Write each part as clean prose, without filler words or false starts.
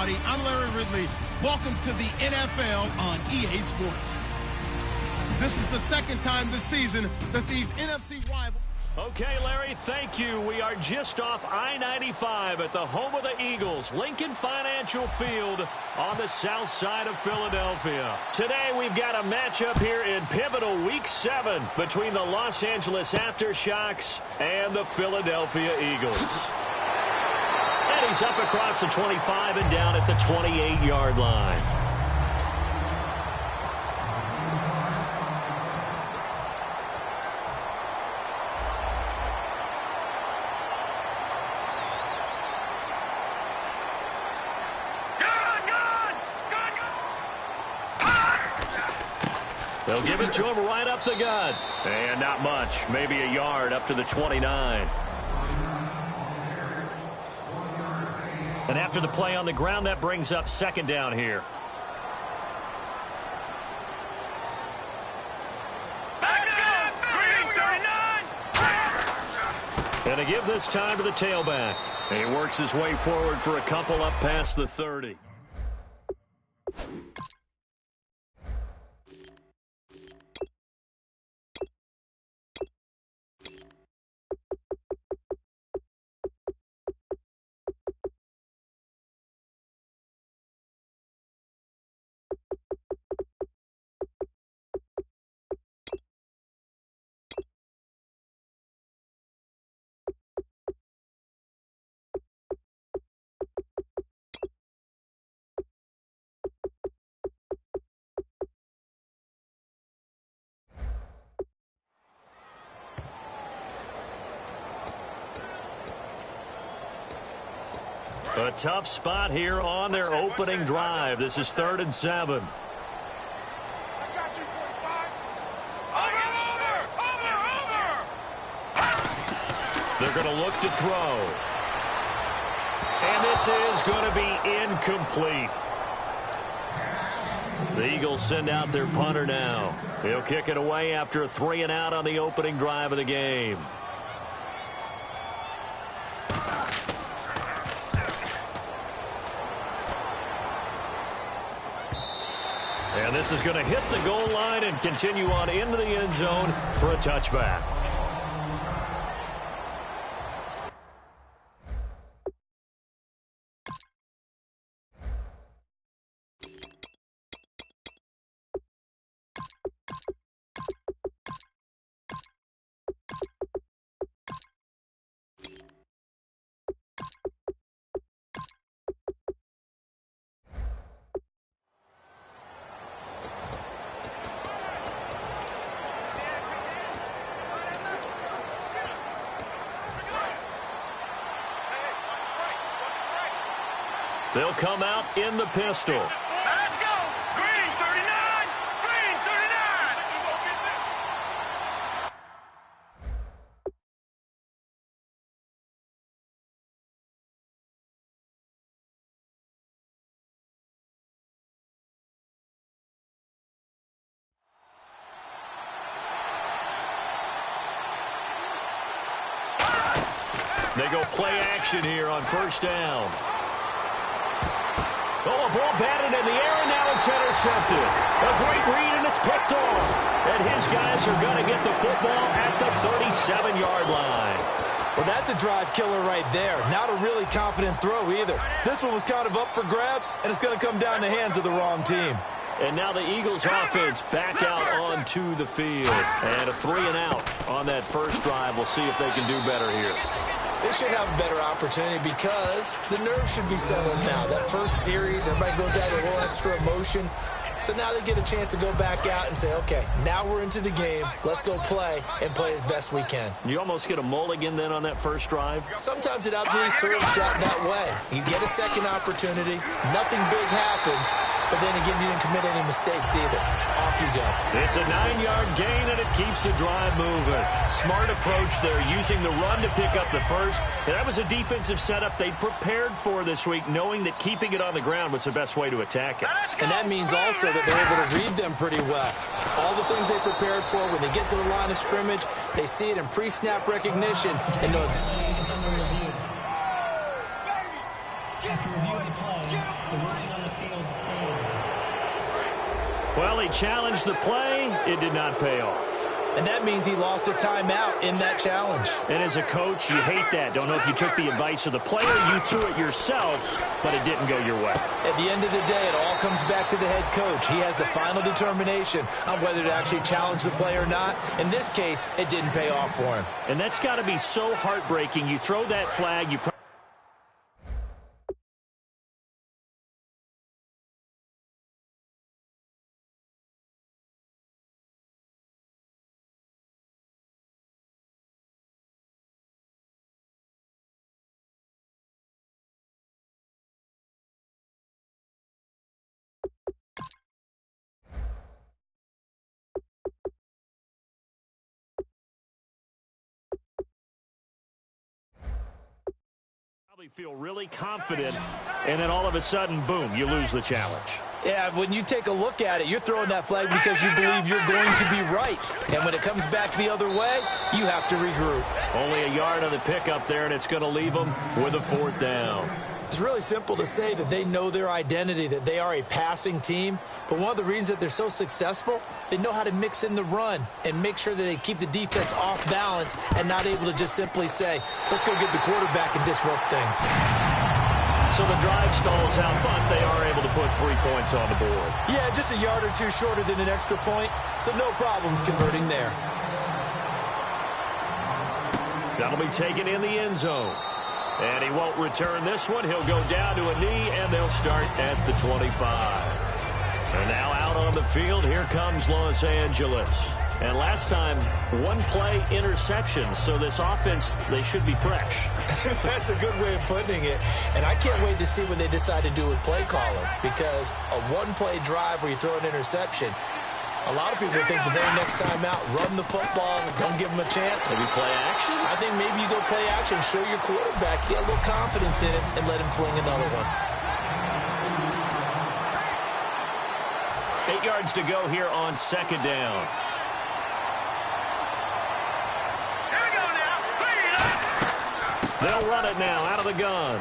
everybody. I'm Larry Ridley. Welcome to the NFL on EA Sports. This is the second time this season that these NFC rivals... Okay, Larry, thank you. We are just off I-95 at the home of the Eagles, Lincoln Financial Field on the south side of Philadelphia. Today, we've got a matchup here in pivotal Week 7 between the Los Angeles Aftershocks and the Philadelphia Eagles. And he's up across the 25 and down at the 28-yard line. They'll give it to him right up the gut. And not much. Maybe a yard up to the 29. And after the play on the ground, that brings up second down here. And they give this time to the tailback. And he works his way forward for a couple up past the 30. A tough spot here on their opening drive. This is 3rd and 7. They're going to look to throw. And this is going to be incomplete. The Eagles send out their punter now. He'll kick it away after a 3-and-out on the opening drive of the game. And this is going to hit the goal line and continue on into the end zone for a touchback. They'll come out in the pistol. Let's go. Green 39. Green 39. They go play action here on first down. Oh, a ball batted in the air, and now it's intercepted. A great read, and it's picked off. And his guys are going to get the football at the 37-yard line. Well, that's a drive killer right there. Not a really confident throw either. This one was kind of up for grabs, and it's going to come down the hands of the wrong team. And now the Eagles offense back out onto the field. And a 3-and-out on that first drive. We'll see if they can do better here. They should have a better opportunity because the nerves should be settled now. That first series, everybody goes out with a little extra emotion. So now they get a chance to go back out and say, okay, now we're into the game. Let's go play and play as best we can. You almost get a mulligan then on that first drive? Sometimes it absolutely serves that way. You get a second opportunity. Nothing big happened. But then again, you didn't commit any mistakes either. Off you go. It's a 9-yard gain, and it keeps the drive moving. Smart approach there, using the run to pick up the first. And that was a defensive setup they prepared for this week, knowing that keeping it on the ground was the best way to attack it. And that means also that they're able to read them pretty well. All the things they prepared for, when they get to the line of scrimmage, they see it in pre-snap recognition and knows. After review of the play, The ruling on the field stands. Well, he challenged the play. It did not pay off. And that means he lost a timeout in that challenge. And as a coach, you hate that. Don't know if you took the advice of the player, you threw it yourself, but it didn't go your way. At the end of the day, it all comes back to the head coach. He has the final determination on whether to actually challenge the play or not. In this case, it didn't pay off for him. And that's got to be so heartbreaking. You throw that flag, you probably feel really confident, and then all of a sudden, boom, you lose the challenge. Yeah, when you take a look at it, you're throwing that flag because you believe you're going to be right. And when it comes back the other way, you have to regroup. Only a yard on the pickup there, and it's going to leave them with a 4th down. It's really simple to say that they know their identity, that they are a passing team. But one of the reasons that they're so successful, they know how to mix in the run and make sure that they keep the defense off balance and not able to just simply say, let's go get the quarterback and disrupt things. So the drive stalls out, but they are able to put 3 points on the board. Yeah, just a yard or two shorter than an extra point, so no problems converting there. That'll be taken in the end zone. And he won't return this one. He'll go down to a knee, and they'll start at the 25. And now out on the field, here comes Los Angeles. And last time, 1-play interception, so this offense, they should be fresh. That's a good way of putting it. And I can't wait to see what they decide to do with play calling, because a 1-play drive where you throw an interception, a lot of people think the very next time out, run the football, don't give them a chance. Maybe play action? I think maybe you go play action, show your quarterback, get a little confidence in it, and let him fling another one. 8 yards to go here on 2nd down. Here we go now. They'll run it now out of the gun.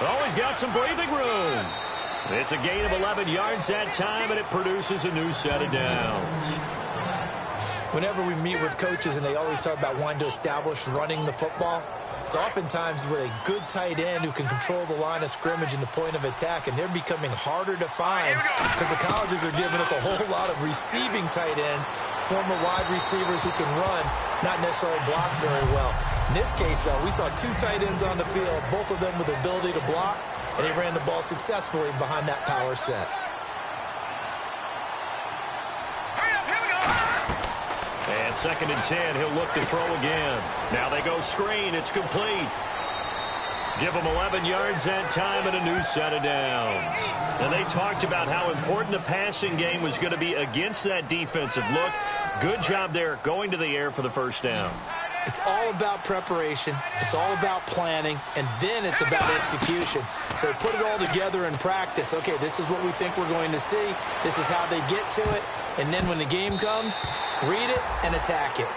Always got some breathing room. It's a gain of 11 yards that time, and it produces a new set of downs. Whenever we meet with coaches and they always talk about wanting to establish running the football, it's oftentimes with a good tight end who can control the line of scrimmage and the point of attack, and they're becoming harder to find because the colleges are giving us a whole lot of receiving tight ends, former wide receivers who can run, not necessarily block very well. In this case, though, we saw 2 tight ends on the field, both of them with the ability to block, and he ran the ball successfully behind that power set. And 2nd and 10, he'll look to throw again. Now they go screen. It's complete. Give them 11 yards that time and a new set of downs. And they talked about how important the passing game was going to be against that defensive look. Good job there going to the air for the 1st down. It's all about preparation. It's all about planning. And then it's about execution. So they put it all together in practice. Okay, this is what we think we're going to see. This is how they get to it. And then when the game comes, read it and attack it.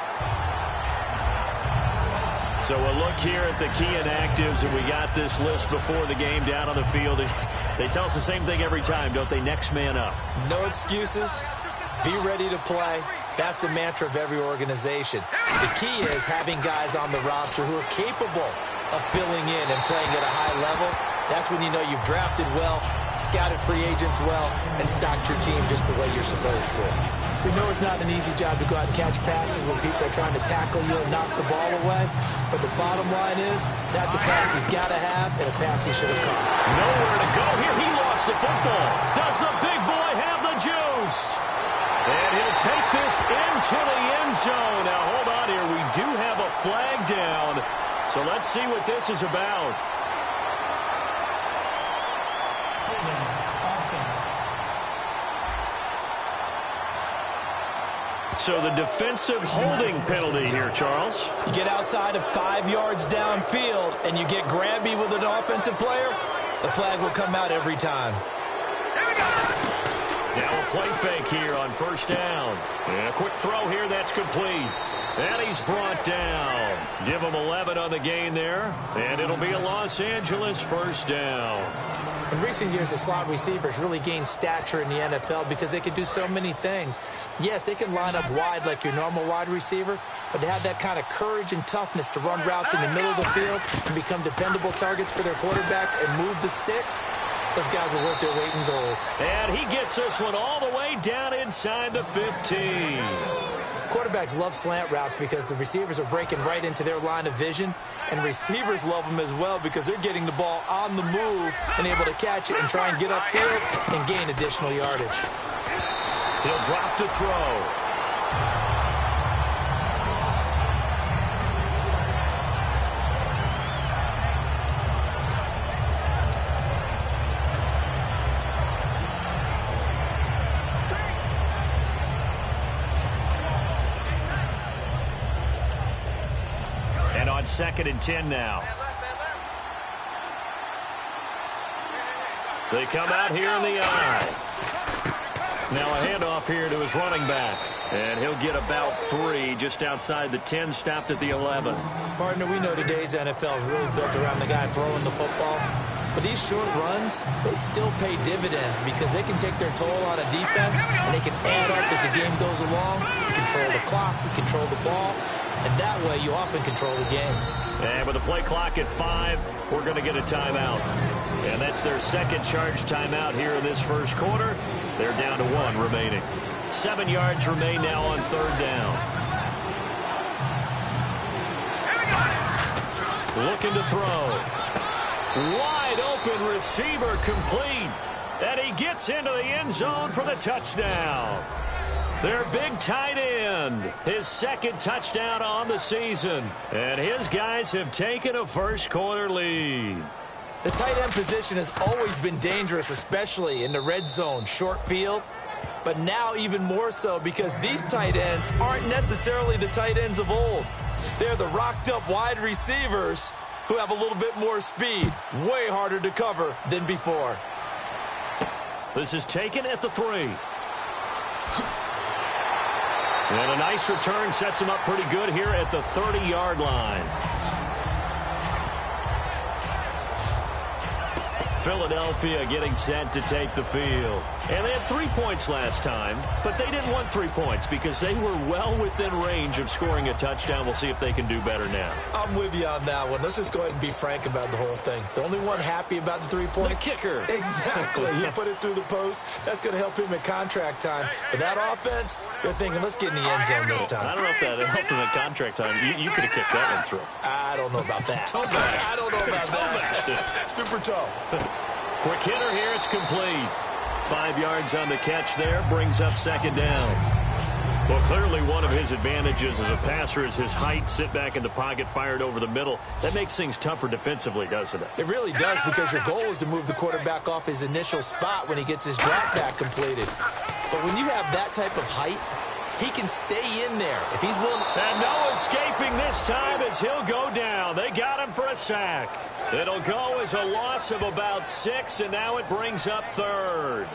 So we'll look here at the key inactives, and we got this list before the game down on the field. They tell us the same thing every time, don't they? Next man up. No excuses. Be ready to play. That's the mantra of every organization. The key is having guys on the roster who are capable of filling in and playing at a high level. That's when you know you've drafted well, scouted free agents well, and stocked your team just the way you're supposed to. We know it's not an easy job to go out and catch passes when people are trying to tackle you and knock the ball away. But the bottom line is, that's a pass he's got to have and a pass he should have caught. Nowhere to go here. He lost the football. Does the big boy have the juice? And he'll take this into the end zone. Now, hold on here. We do have a flag down. So let's see what this is about. So the defensive holding penalty here, Charles. You get outside of 5 yards downfield and you get grabby with an offensive player, the flag will come out every time. Now a play fake here on 1st down. And a quick throw here, that's complete. And he's brought down. Give them 11 on the gain there, and it'll be a Los Angeles first down. In recent years, the slot receivers really gained stature in the NFL because they can do so many things. Yes, they can line up wide like your normal wide receiver, but to have that kind of courage and toughness to run routes in the middle of the field and become dependable targets for their quarterbacks and move the sticks, those guys are worth their weight in gold. And he gets this one all the way down inside the 15. Quarterbacks love slant routes because the receivers are breaking right into their line of vision, and receivers love them as well because they're getting the ball on the move and able to catch it and try and get upfield and gain additional yardage. He'll drop to throw. And on 2nd and 10 now. They come out here in the eye. Now a handoff here to his running back. And he'll get about 3 just outside the 10, stopped at the 11. Partner, we know today's NFL is really built around the guy throwing the football. But these short runs, they still pay dividends because they can take their toll on a defense and they can add up as the game goes along. You control the clock, you control the ball, and that way you often control the game. And with the play clock at 5, we're going to get a timeout. And that's their second charge timeout here in this first quarter. They're down to 1 remaining. 7 yards remain now on 3rd down. Looking to throw. Wide open receiver complete. And he gets into the end zone for the touchdown. Their big tight end, his 2nd touchdown on the season. And his guys have taken a first quarter lead. The tight end position has always been dangerous, especially in the red zone, short field. But now even more so because these tight ends aren't necessarily the tight ends of old. They're the rocked up wide receivers who have a little bit more speed. Way harder to cover than before. This is taken at the 3. And a nice return sets him up pretty good here at the 30-yard line. Philadelphia getting set to take the field. And they had 3 points last time, but they didn't want 3 points because they were well within range of scoring a touchdown. We'll see if they can do better now. I'm with you on that one. Let's just go ahead and be frank about the whole thing. The only one happy about the 3-point? The kicker. Exactly. You put it through the post. That's going to help him at contract time. But that offense, they're thinking, let's get in the end zone this time. I don't know if that helped him at contract time. You could have kicked that one through. I don't know about that. I don't know about that. Super toe. Quick hitter here. It's complete. 5 yards on the catch there. Brings up 2nd down. Well, clearly one of his advantages as a passer is his height. Sit back in the pocket, fired over the middle. That makes things tougher defensively, doesn't it? It really does because your goal is to move the quarterback off his initial spot when he gets his drop back completed. But when you have that type of height, he can stay in there if he's willing. And no escaping this time as he'll go down. They got him for a sack. It'll go as a loss of about 6, and now it brings up 3rd.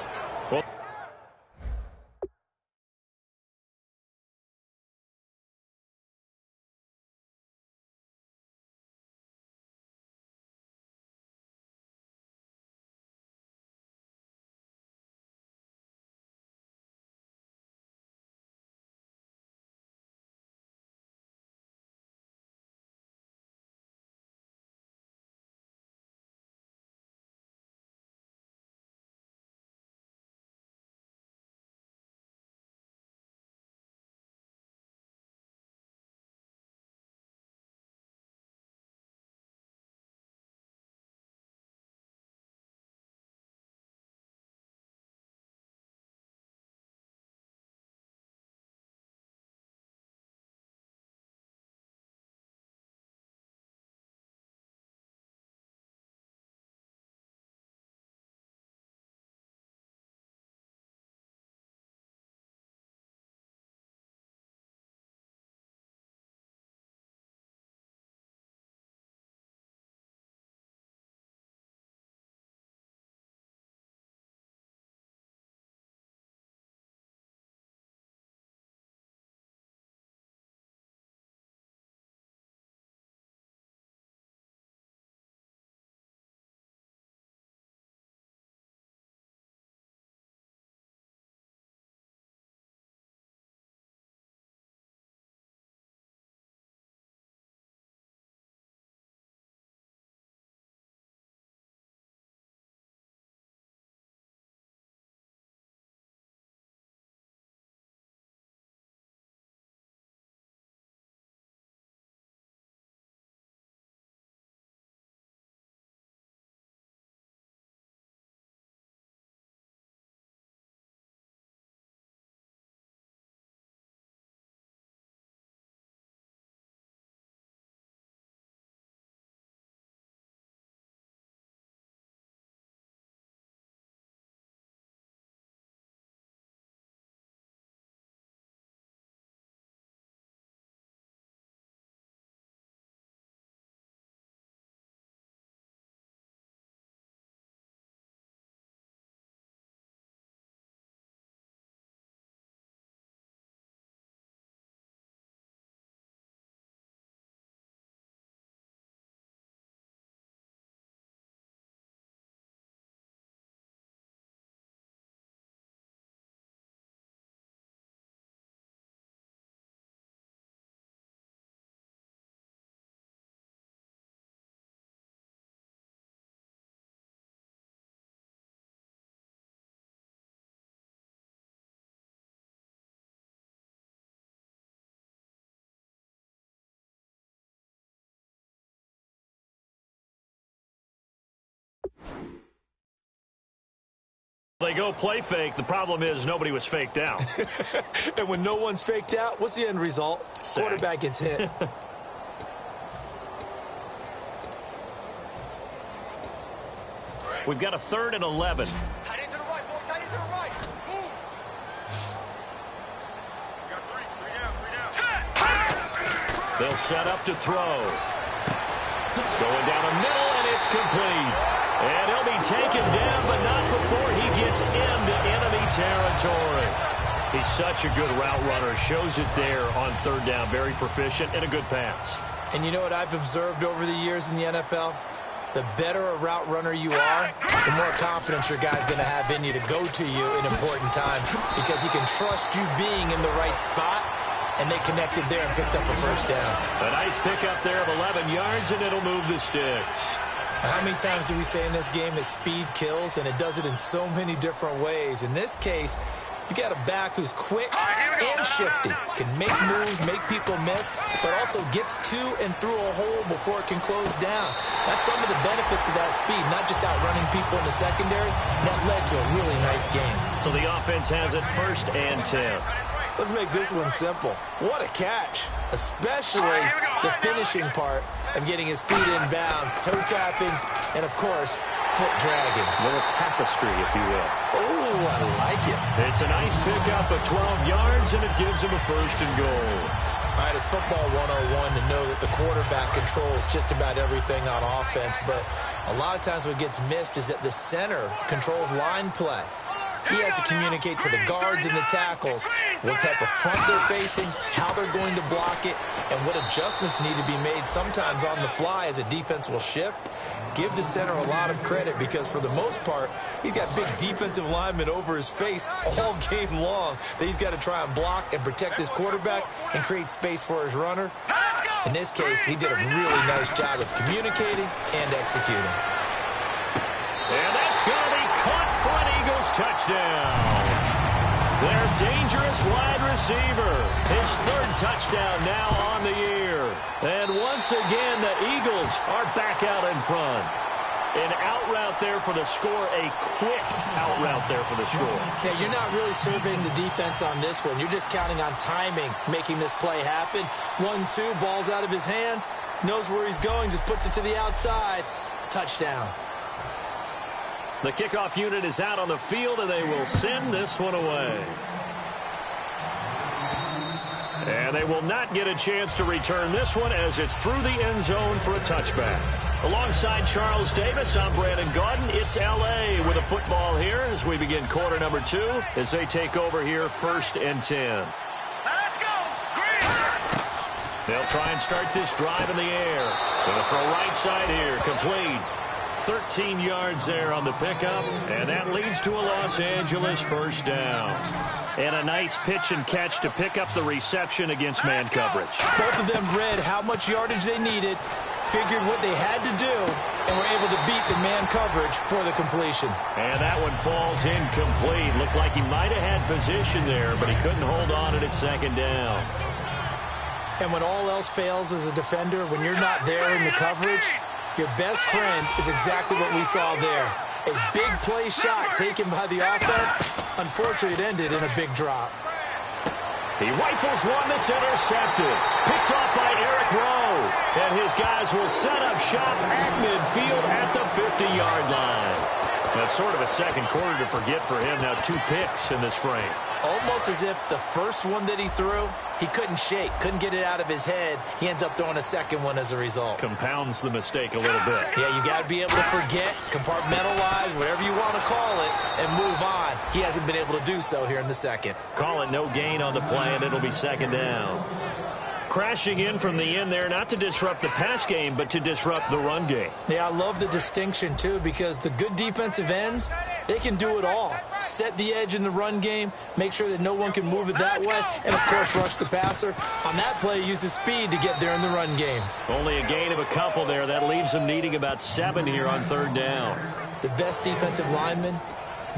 They go play fake. The problem is nobody was faked out. And when no one's faked out, what's the end result? Sack. Quarterback gets hit. We've got a 3rd and 11. Tight end to the right, boy. Tight end to the right. Move. You got three down. Set. They'll set up to throw. Going down the middle, and it's complete. And he'll be taken down, but not before he gets into enemy territory. He's such a good route runner. Shows it there on 3rd down. Very proficient and a good pass. And you know what I've observed over the years in the NFL? The better a route runner you are, the more confidence your guy's going to have in you to go to you in important times because he can trust you being in the right spot, and they connected there and picked up a 1st down. A nice pickup there of 11 yards, and it'll move the sticks. How many times do we say in this game that speed kills, and it does it in so many different ways? In this case, you got a back who's quick and shifty, can make moves, make people miss, but also gets to and through a hole before it can close down. That's some of the benefits of that speed, not just outrunning people in the secondary. That led to a really nice game. So the offense has it 1st and 10. Let's make this one simple. What a catch, especially the finishing part of getting his feet in bounds, toe tapping, and of course, foot dragging. A little tapestry, if you will. Oh, I like it. It's a nice pickup of 12 yards, and it gives him a 1st and goal. All right, it's football 101 to know that the quarterback controls just about everything on offense, but a lot of times what gets missed is that the center controls line play. He has to communicate to the guards and the tackles what type of front they're facing, how they're going to block it, and what adjustments need to be made sometimes on the fly as a defense will shift. Give the center a lot of credit because for the most part, he's got big defensive linemen over his face all game long that he's got to try and block and protect his quarterback and create space for his runner. In this case, he did a really nice job of communicating and executing. And that's going to be caught for an Eagles touchdown. Their dangerous wide receiver. His 3rd touchdown now on the year. And once again, the Eagles are back out in front. An out route there for the score, a quick out route there for the score. Yeah, you're not really surveying the defense on this one. You're just counting on timing, making this play happen. 1-2, ball's out of his hands, knows where he's going, just puts it to the outside. Touchdown. The kickoff unit is out on the field, and they will send this one away. And they will not get a chance to return this one as it's through the end zone for a touchback. Alongside Charles Davis, I'm Brandon Gaudin. It's L.A. with a football here as we begin quarter number 2 as they take over here 1st and 10. Let's go. Green. They'll try and start this drive in the air. Going to throw right side here, complete. 13 yards there on the pickup, and that leads to a Los Angeles 1st down. And a nice pitch and catch to pick up the reception against man coverage. Both of them read how much yardage they needed, figured what they had to do, and were able to beat the man coverage for the completion. And that one falls incomplete. Looked like he might have had position there, but he couldn't hold on it at 2nd down. And when all else fails as a defender, when you're not there in the coverage, your best friend is exactly what we saw there. A big play shot taken by the offense. Unfortunately, it ended in a big drop. He rifles one that's intercepted. Picked off by Eric Rowe. And his guys will set up shop at midfield at the 50-yard line. That's sort of a second quarter to forget for him. Now 2 picks in this frame. Almost as if the first one that he threw, he couldn't shake, couldn't get it out of his head. He ends up throwing a second one as a result. Compounds the mistake a little bit. Yeah, you got to be able to forget, compartmentalize, whatever you want to call it, and move on. He hasn't been able to do so here in the second. Call it no gain on the play, and it'll be 2nd down. Crashing in from the end there, not to disrupt the pass game, but to disrupt the run game. Yeah, I love the distinction, too, because the good defensive ends, they can do it all. Set the edge in the run game, make sure that no one can move it that way, and, of course, rush the passer. On that play, use his speed to get there in the run game. Only a gain of a couple there. That leaves them needing about 7 here on 3rd down. The best defensive linemen,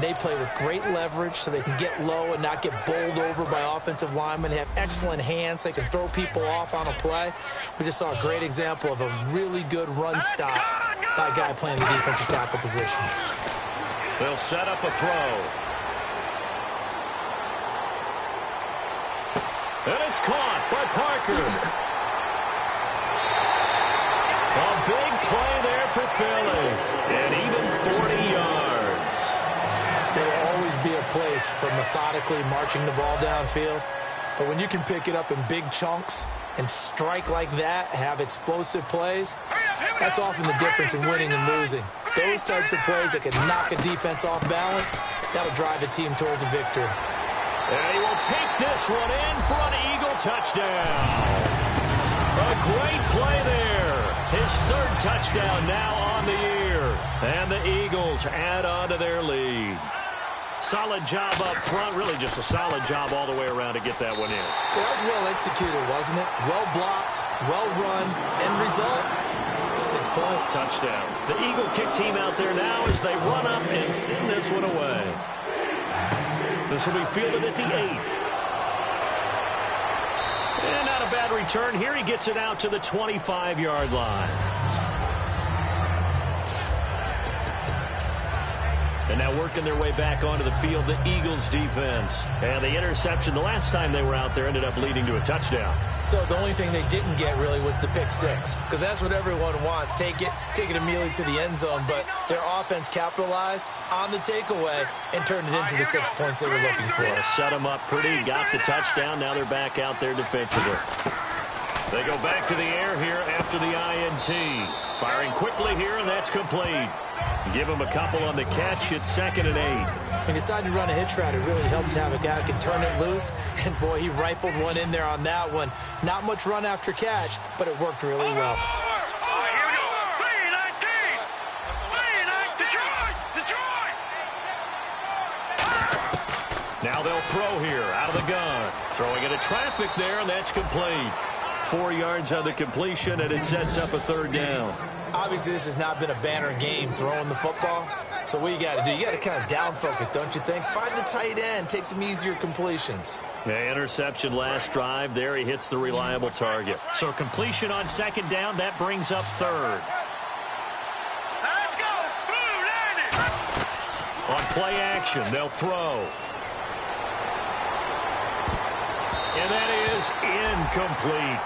they play with great leverage so they can get low and not get bowled over by offensive linemen. They have excellent hands. They can throw people off on a play. We just saw a great example of a really good run stop by a guy playing the defensive tackle position. They'll set up a throw. And it's caught by Parker. A big play there for Philly. And even 40 yards. There will always be a place for methodically marching the ball downfield. But when you can pick it up in big chunks and strike like that, have explosive plays, that's often the difference in winning and losing. Those types of plays that can knock a defense off balance, that'll drive a team towards a victory. And he will take this one in for an Eagle touchdown. A great play there. His third touchdown now on the year. And the Eagles add on to their lead. Solid job up front. Really just a solid job all the way around to get that one in. Yeah, that was well executed, wasn't it? Well blocked, well run. End result, 6 points. Touchdown. The Eagle kick team out there now as they run up and send this one away. This will be fielded at the 8. And not a bad return. Here he gets it out to the 25-yard line. And now working their way back onto the field, the Eagles defense. And the interception the last time they were out there ended up leading to a touchdown. So the only thing they didn't get really was the pick 6. Because that's what everyone wants. Take it immediately to the end zone. But their offense capitalized on the takeaway and turned it into the 6 points they were looking for. Yeah, set them up pretty, got the touchdown. Now they're back out there defensively. They go back to the air here after the INT. Firing quickly here, and that's complete. Give him a couple on the catch. It's 2nd and 8. He decided to run a hitch route. It really helped to have a guy who can turn it loose. And, boy, he rifled one in there on that one. Not much run after catch, but it worked really well. Here we go. 3-19. Detroit. Now they'll throw here out of the gun. Throwing into traffic there, and that's complete. 4 yards on the completion, and it sets up a 3rd down. Obviously, this has not been a banner game throwing the football. So what you got to do, you got to kind of down focus, don't you think? Find the tight end, take some easier completions. Yeah, interception last drive. There he hits the reliable target. So completion on 2nd down, that brings up 3rd. Let's go. Blue 90. On play action, they'll throw. And that is incomplete.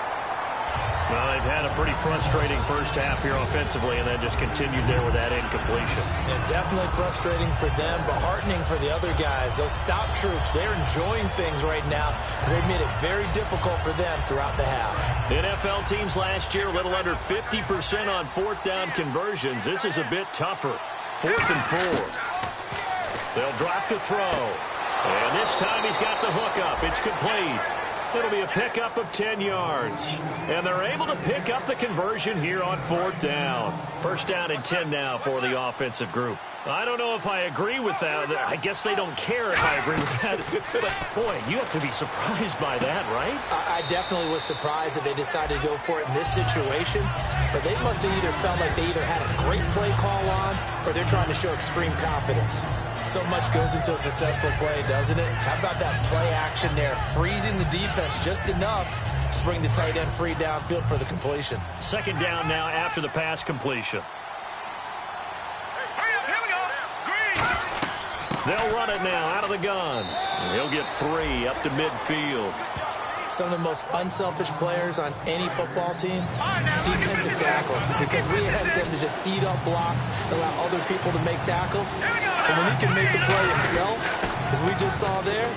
Well, they've had a pretty frustrating first half here offensively, and then just continued there with that incompletion. And definitely frustrating for them, but heartening for the other guys. Those stop troops, they're enjoying things right now because they've made it very difficult for them throughout the half. NFL teams last year, a little under 50% on 4th down conversions. This is a bit tougher. 4th and 4. They'll drop the throw. And this time he's got the hook up. It's complete. It'll be a pickup of 10 yards. And they're able to pick up the conversion here on 4th down. 1st down and 10 now for the offensive group. I don't know if I agree with that. I guess they don't care if I agree with that. But, boy, you have to be surprised by that, right? I definitely was surprised that they decided to go for it in this situation. But they must have either felt like they either had a great play call on or they're trying to show extreme confidence. So much goes into a successful play, doesn't it? How about that play action there? Freezing the defense just enough to bring the tight end free downfield for the completion. 2nd down now after the pass completion. Here we go. Green. They'll run it now out of the gun. He'll get 3 up to midfield. Some of the most unselfish players on any football team, defensive tackles, because we ask them to just eat up blocks, allow other people to make tackles. And when he can make the play himself, as we just saw there,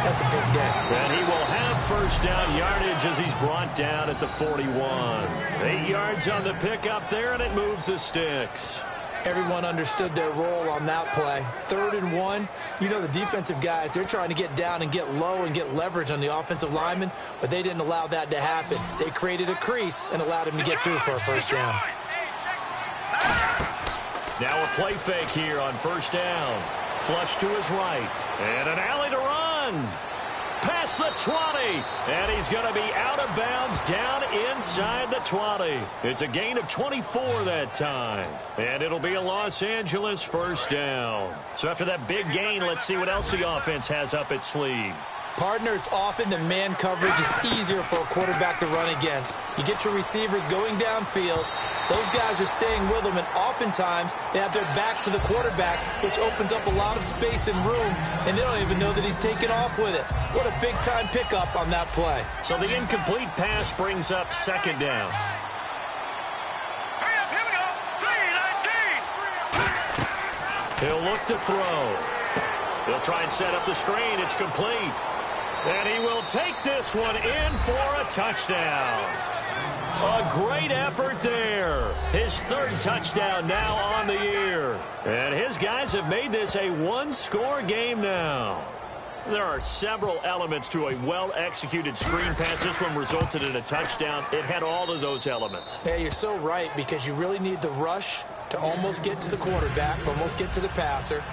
that's a big day. And he will have 1st down yardage as he's brought down at the 41. 8 yards on the pickup there, and it moves the sticks. Everyone understood their role on that play. 3rd and 1. You know the defensive guys, they're trying to get down and get low and get leverage on the offensive lineman, but they didn't allow that to happen. They created a crease and allowed him to get through for a 1st down. Now a play fake here on 1st down. Flush to his right. And an alley to run. Past the 20. And he's going to be out of bounds down inside the 20. It's a gain of 24 that time. And it'll be a Los Angeles 1st down. So after that big gain, let's see what else the offense has up its sleeve. Partner, it's often the man coverage is easier for a quarterback to run against. You get your receivers going downfield. Those guys are staying with them, and oftentimes they have their back to the quarterback, which opens up a lot of space and room, and they don't even know that he's taken off with it. What a big-time pickup on that play. So the incomplete pass brings up second down. Here we go. 3-19. He'll look to throw. He'll try and set up the screen. It's complete. And he will take this one in for a touchdown. A great effort there. His third touchdown now on the year. And his guys have made this a one-score game now. There are several elements to a well-executed screen pass. This one resulted in a touchdown. It had all of those elements. Yeah, you're so right, because you really need the rush to almost get to the quarterback, almost get to the passer.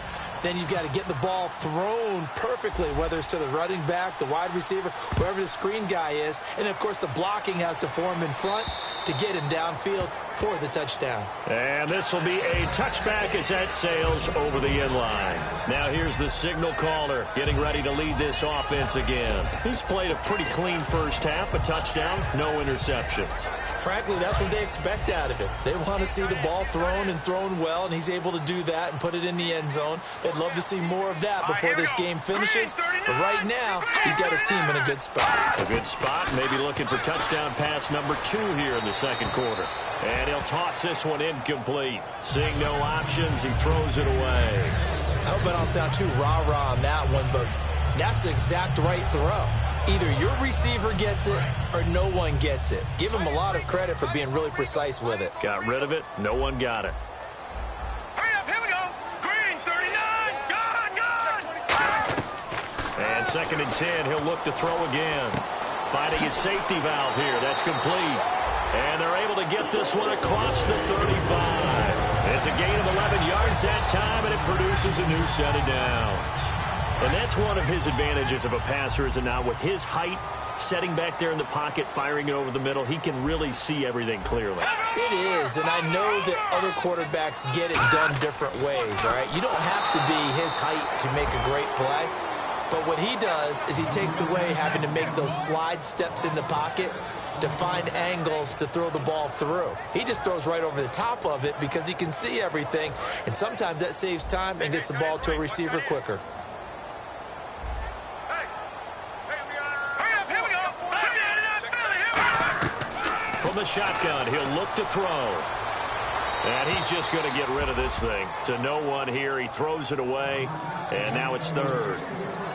Then you've got to get the ball thrown perfectly, whether it's to the running back, the wide receiver, wherever the screen guy is. And, of course, the blocking has to form in front to get him downfield for the touchdown. And this will be a touchback as that sails over the end line. Now here's the signal caller getting ready to lead this offense again. He's played a pretty clean first half, a touchdown, no interceptions. Frankly, that's what they expect out of him. They want to see the ball thrown and thrown well, and he's able to do that and put it in the end zone. They'd love to see more of that before this game finishes. But right now, he's got his team in a good spot. A good spot, maybe looking for touchdown pass number 2 here in the second quarter. And he'll toss this one incomplete. Seeing no options, he throws it away. I hope I don't sound too rah-rah on that one, but that's the exact right throw. Either your receiver gets it or no one gets it. Give him a lot of credit for being really precise with it. Got rid of it. No one got it. Hurry up, here we go. Green, 39. Gone. And second and 10, he'll look to throw again. Finding his safety valve here. That's complete. And they're able to get this one across the 35. It's a gain of 11 yards that time, and it produces a new set of downs. And that's one of his advantages of a passer, is it not? With his height, setting back there in the pocket, firing it over the middle, he can really see everything clearly. It is, and I know that other quarterbacks get it done different ways, all right? You don't have to be his height to make a great play. But what he does is he takes away having to make those slide steps in the pocket to find angles to throw the ball through. He just throws right over the top of it because he can see everything, and sometimes that saves time and gets the ball to a receiver quicker. From the shotgun, he'll look to throw. And he's just going to get rid of this thing. To no one here, he throws it away, and now it's third.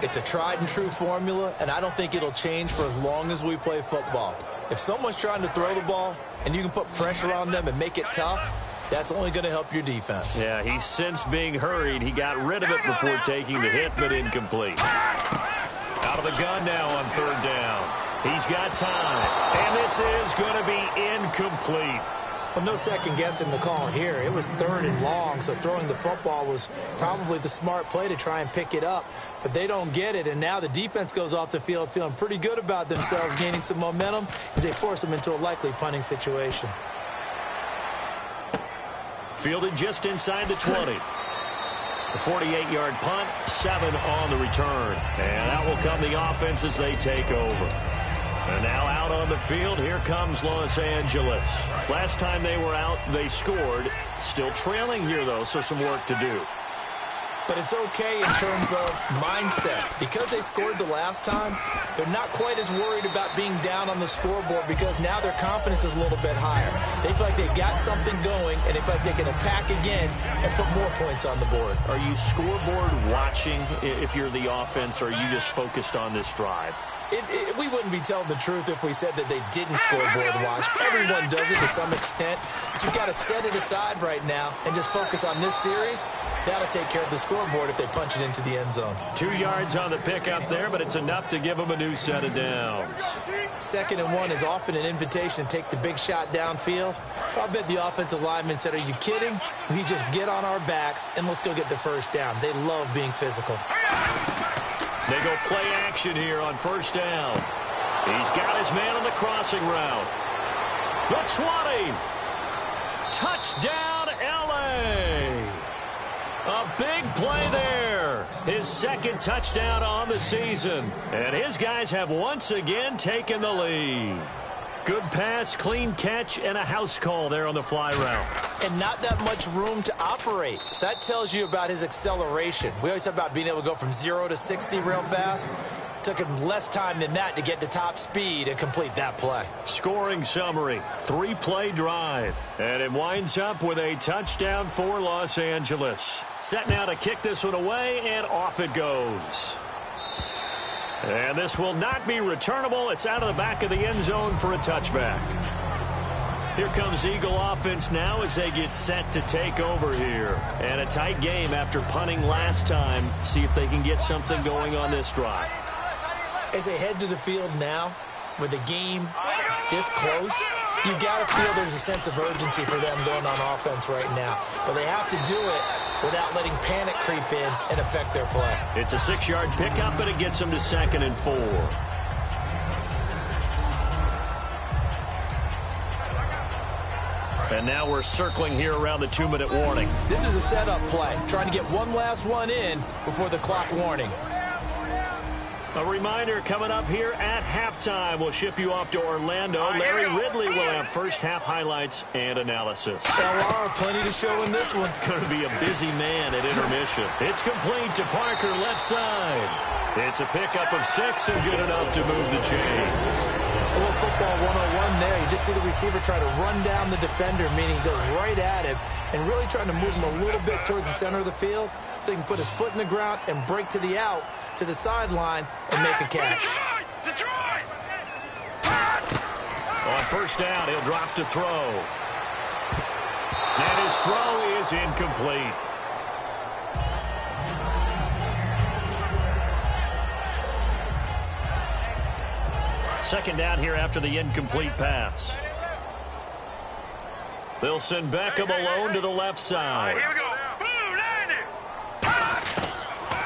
It's a tried-and-true formula, and I don't think it'll change for as long as we play football. If someone's trying to throw the ball and you can put pressure on them and make it tough, that's only going to help your defense. Yeah, he's since being hurried. He got rid of it before taking the hit, but incomplete. Out of the gun now on third down. He's got time, and this is going to be incomplete. Well, no second-guessing the call here. It was third and long, so throwing the football was probably the smart play to try and pick it up. But they don't get it, and now the defense goes off the field feeling pretty good about themselves, gaining some momentum as they force them into a likely punting situation. Fielded just inside the 20. The 48-yard punt, 7 on the return. And out will come the offense as they take over. And now out on the field, here comes Los Angeles. Last time they were out, they scored. Still trailing here, though, so some work to do. But it's okay in terms of mindset. Because they scored the last time, they're not quite as worried about being down on the scoreboard because now their confidence is a little bit higher. They feel like they've got something going, and they feel like they can attack again and put more points on the board. Are you scoreboard watching if you're the offense, or are you just focused on this drive? We wouldn't be telling the truth if we said that they didn't scoreboard watch. Everyone does it to some extent. But you've got to set it aside right now and just focus on this series. That'll take care of the scoreboard if they punch it into the end zone. 2 yards on the pickup there, but it's enough to give them a new set of downs. 2nd and 1 is often an invitation to take the big shot downfield. I bet the offensive lineman said, "Are you kidding? We just get on our backs and let's go get the first down." They love being physical. They go play action here on first down. He's got his man on the crossing route. The 20. Touchdown, L.A. A big play there. His second touchdown on the season. And his guys have once again taken the lead. Good pass, clean catch, and a house call there on the fly route. And not that much room to operate. So that tells you about his acceleration. We always talk about being able to go from 0 to 60 real fast. Took him less time than that to get to top speed and complete that play. Scoring summary, 3-play drive. And it winds up with a touchdown for Los Angeles. Set now to kick this one away, and off it goes. And this will not be returnable. It's out of the back of the end zone for a touchback. Here comes Eagle offense now as they get set to take over here. And a tight game after punting last time. See if they can get something going on this drive. As they head to the field now, with the game this close, you've got to feel there's a sense of urgency for them going on offense right now. But they have to do it without letting panic creep in and affect their play. It's a 6-yard pickup, and it gets them to 2nd and 4. And now we're circling here around the 2-minute warning. This is a setup play, trying to get one last one in before the clock warning. A reminder coming up here at halftime. We'll ship you off to Orlando. Larry Ridley will have first-half highlights and analysis. LR, plenty to show in this one. Going to be a busy man at intermission. It's complete to Parker, left side. It's a pickup of 6 and good enough to move the chains. A little football 101 there. You just see the receiver try to run down the defender, meaning he goes right at him and really trying to move him a little bit towards the center of the field so he can put his foot in the ground and break to the out, to the sideline, and make a catch. On first down, he'll drop to throw. And his throw is incomplete. Second down here after the incomplete pass. They'll send Beckham alone to the left side. Here we go.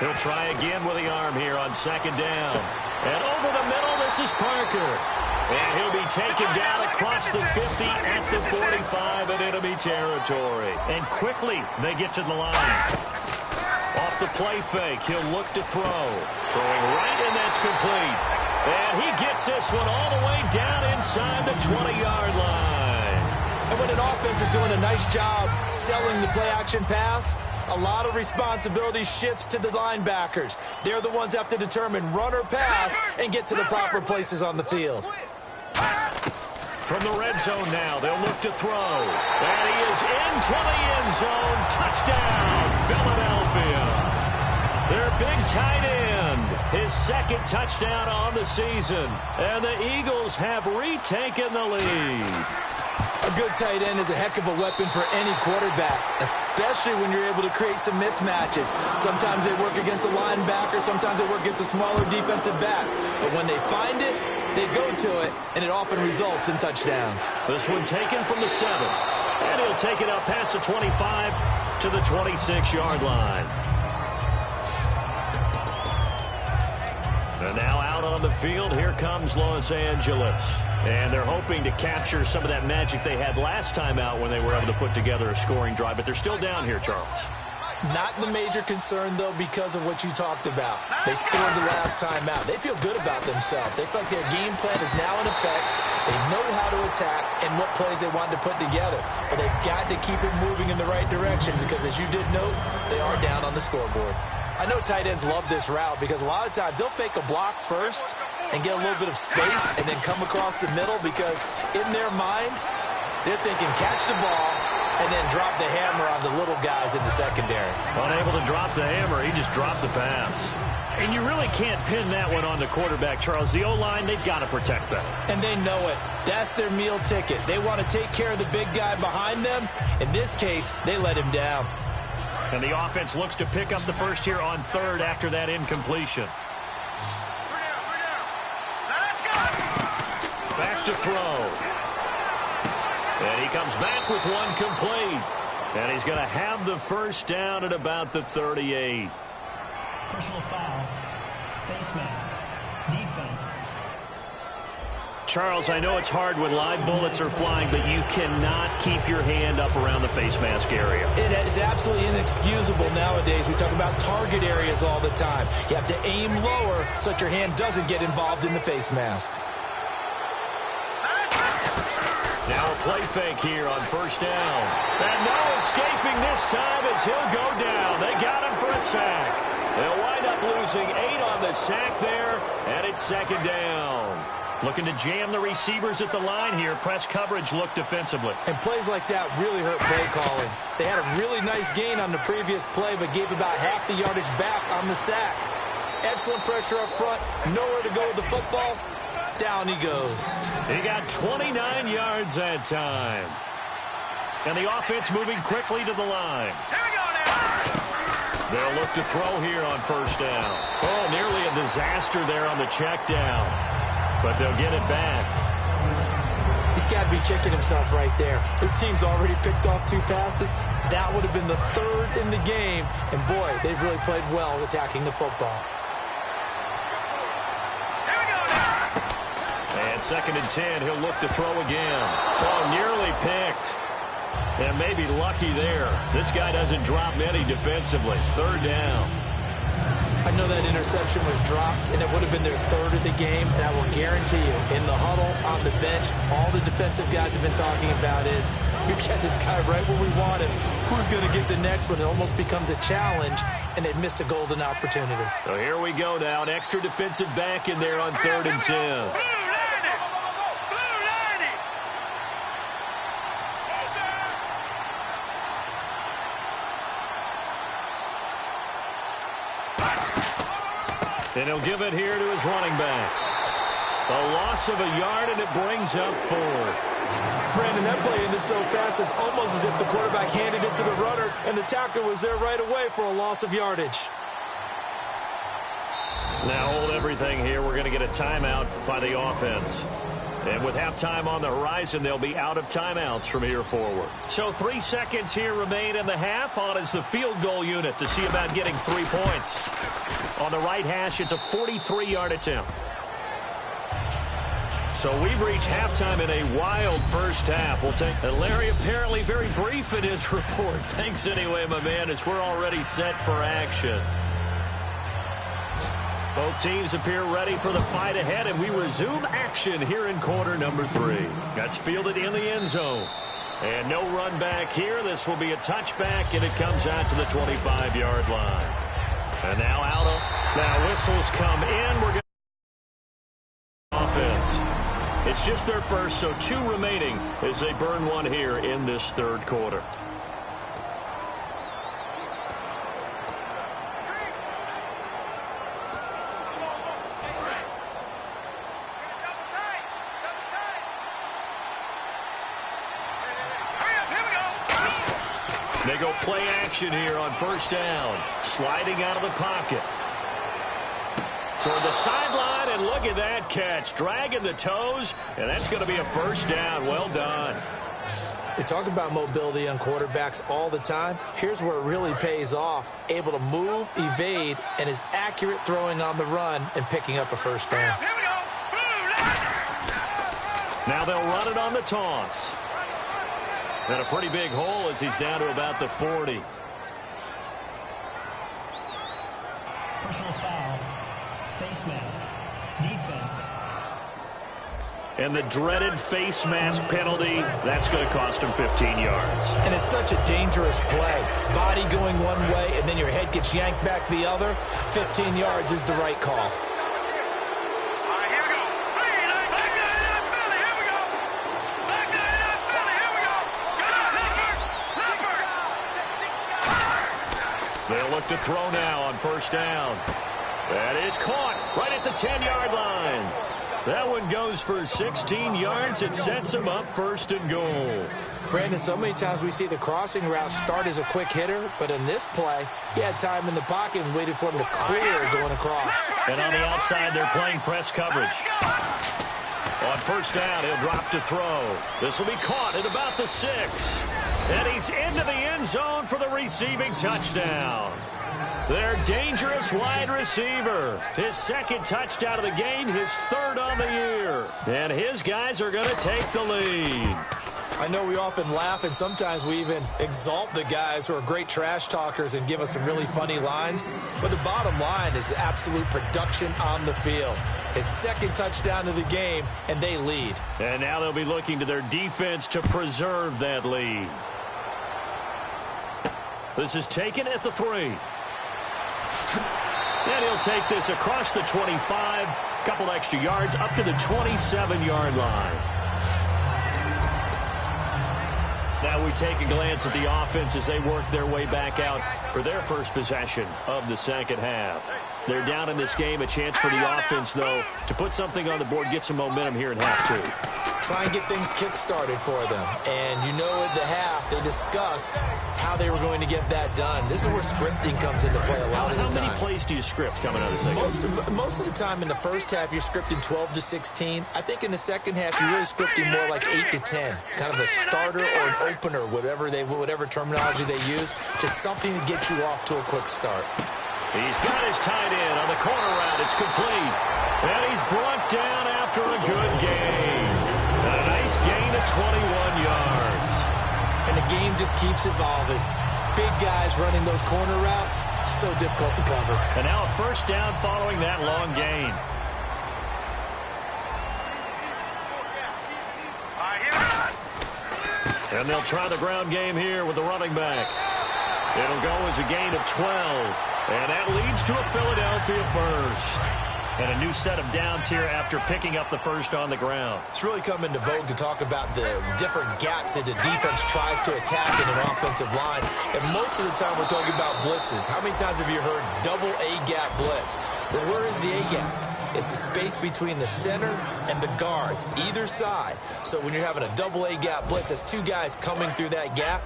He'll try again with the arm here on 2nd down. And over the middle, this is Parker. And he'll be taken down across the 50 at the 45 in enemy territory. And quickly, they get to the line. Off the play fake, he'll look to throw. Throwing right, and that's complete. And he gets this one all the way down inside the 20-yard line. And when an offense is doing a nice job selling the play-action pass, a lot of responsibility shifts to the linebackers. They're the ones that have to determine run or pass and get to the proper places on the field. From the red zone now, they'll look to throw. And he is into the end zone. Touchdown, Philadelphia. Their big tight end, his 2nd touchdown on the season. And the Eagles have retaken the lead. A good tight end is a heck of a weapon for any quarterback, especially when you're able to create some mismatches. Sometimes they work against a linebacker, sometimes they work against a smaller defensive back. But when they find it, they go to it, and it often results in touchdowns. This one taken from the 7. And he'll take it up past the 25 to the 26-yard line. And now out on the field, here comes Los Angeles. And they're hoping to capture some of that magic they had last time out when they were able to put together a scoring drive. But they're still down here, Charles. Not the major concern, though, because of what you talked about. They scored the last time out. They feel good about themselves. They feel like their game plan is now in effect. They know how to attack and what plays they want to put together. But they've got to keep it moving in the right direction because, as you did note, they are down on the scoreboard. I know tight ends love this route because a lot of times they'll fake a block first and get a little bit of space and then come across the middle because in their mind, they're thinking catch the ball and then drop the hammer on the little guys in the secondary. Unable to drop the hammer, he just dropped the pass. And you really can't pin that one on the quarterback, Charles. The O-line, they've got to protect that. And they know it. That's their meal ticket. They want to take care of the big guy behind them. In this case, they let him down. And the offense looks to pick up the first here on 3rd after that incompletion. Back to throw. And he comes back with one complete. And he's going to have the first down at about the 38. Personal foul. Face mask. Defense. Charles, I know it's hard when live bullets are flying, but you cannot keep your hand up around the face mask area. It is absolutely inexcusable nowadays. We talk about target areas all the time. You have to aim lower so that your hand doesn't get involved in the face mask. Now a play fake here on first down. And no escaping this time as he'll go down. They got him for a sack. They'll wind up losing 8 on the sack there, and it's second down. Looking to jam the receivers at the line here. Press coverage look defensively. And plays like that really hurt play calling. They had a really nice gain on the previous play, but gave about half the yardage back on the sack. Excellent pressure up front. Nowhere to go with the football. Down he goes. He got 29 yards that time. And the offense moving quickly to the line. Here we go now. They'll look to throw here on first down. Oh, nearly a disaster there on the check down. But they'll get it back. He's got to be kicking himself right there. His team's already picked off 2 passes. That would have been the 3rd in the game. And, boy, they've really played well attacking the football. Here we go now. And second and 10, he'll look to throw again. Oh, nearly picked. And maybe lucky there. This guy doesn't drop many defensively. 3rd down. I know that interception was dropped, and it would have been their 3rd of the game, and I will guarantee you, in the huddle, on the bench, all the defensive guys have been talking about is, we've got this guy right where we want him. Who's going to get the next one? It almost becomes a challenge, and they missed a golden opportunity. So here we go now. An extra defensive back in there on 3rd and 10. And he'll give it here to his running back. A loss of a yard, and it brings up 4th. Brandon, that play ended so fast, it's almost as if the quarterback handed it to the runner, and the tackler was there right away for a loss of yardage. Now hold everything here. We're going to get a timeout by the offense. And with halftime on the horizon, they'll be out of timeouts from here forward. So 3 seconds here remain in the half. On is the field goal unit to see about getting 3 points. On the right hash, it's a 43-yard attempt. So we've reached halftime in a wild first half. We'll take and Larry apparently very brief in his report. Thanks anyway, my man, as we're already set for action. Both teams appear ready for the fight ahead, and we resume action here in quarter number 3. That's fielded in the end zone. And no run back here. This will be a touchback, and it comes out to the 25-yard line. And now out of... Now whistles come in. We're going to... Offense. It's just their first, so 2 remaining as they burn 1 here in this 3rd quarter. They go play action here on first down. Sliding out of the pocket. Toward the sideline, and look at that catch. Dragging the toes, and that's going to be a first down. Well done. They talk about mobility on quarterbacks all the time. Here's where it really pays off. Able to move, evade, and is accurate throwing on the run and picking up a first down. Here we go. Now they'll run it on the toss. And a pretty big hole as he's down to about the 40. Personal foul. Face mask. Defense. And the dreaded face mask penalty, that's going to cost him 15 yards. And it's such a dangerous play. Body going one way, and then your head gets yanked back the other. 15 yards is the right call. They'll look to throw now on first down. That is caught right at the 10-yard line. That one goes for 16 yards. It sets him up first and goal. Brandon, so many times we see the crossing route start as a quick hitter, but in this play, he had time in the pocket and waited for him to clear going across. And on the outside, they're playing press coverage. On first down, he'll drop to throw. This will be caught at about the 6. And he's into the end zone for the receiving touchdown. Their dangerous wide receiver. His second touchdown of the game, his third on the year. And his guys are going to take the lead. I know we often laugh, and sometimes we even exalt the guys who are great trash talkers and give us some really funny lines. But the bottom line is absolute production on the field. His second touchdown of the game, and they lead. And now they'll be looking to their defense to preserve that lead. This is taken at the 3. And he'll take this across the 25, couple extra yards up to the 27-yard line. Now we take a glance at the offense as they work their way back out for their first possession of the second half. They're down in this game. A chance for the offense, though, to put something on the board, get some momentum here in half 2. Try and get things kick-started for them. And you know at the half, they discussed how they were going to get that done. This is where scripting comes into play a lot of the time. How many plays do you script coming out of the second? Most of the time in the first half, you're scripting 12 to 16. I think in the second half, you're really scripting more like 8 to 10. Kind of a starter or an opener, whatever terminology they use. Just something to get you off to a quick start. He's got his tight end on the corner route. It's complete. And he's brought down after a good gain. A nice gain of 21 yards. And the game just keeps evolving. Big guys running those corner routes, so difficult to cover. And now a first down following that long gain. And they'll try the ground game here with the running back. It'll go as a gain of 12. And that leads to a Philadelphia first. And a new set of downs here after picking up the first on the ground. It's really come into vogue to talk about the different gaps that the defense tries to attack in an offensive line. And most of the time we're talking about blitzes. How many times have you heard double A-gap blitz? But where is the A-gap? It's the space between the center and the guards, either side. So when you're having a double A-gap blitz, that's two guys coming through that gap.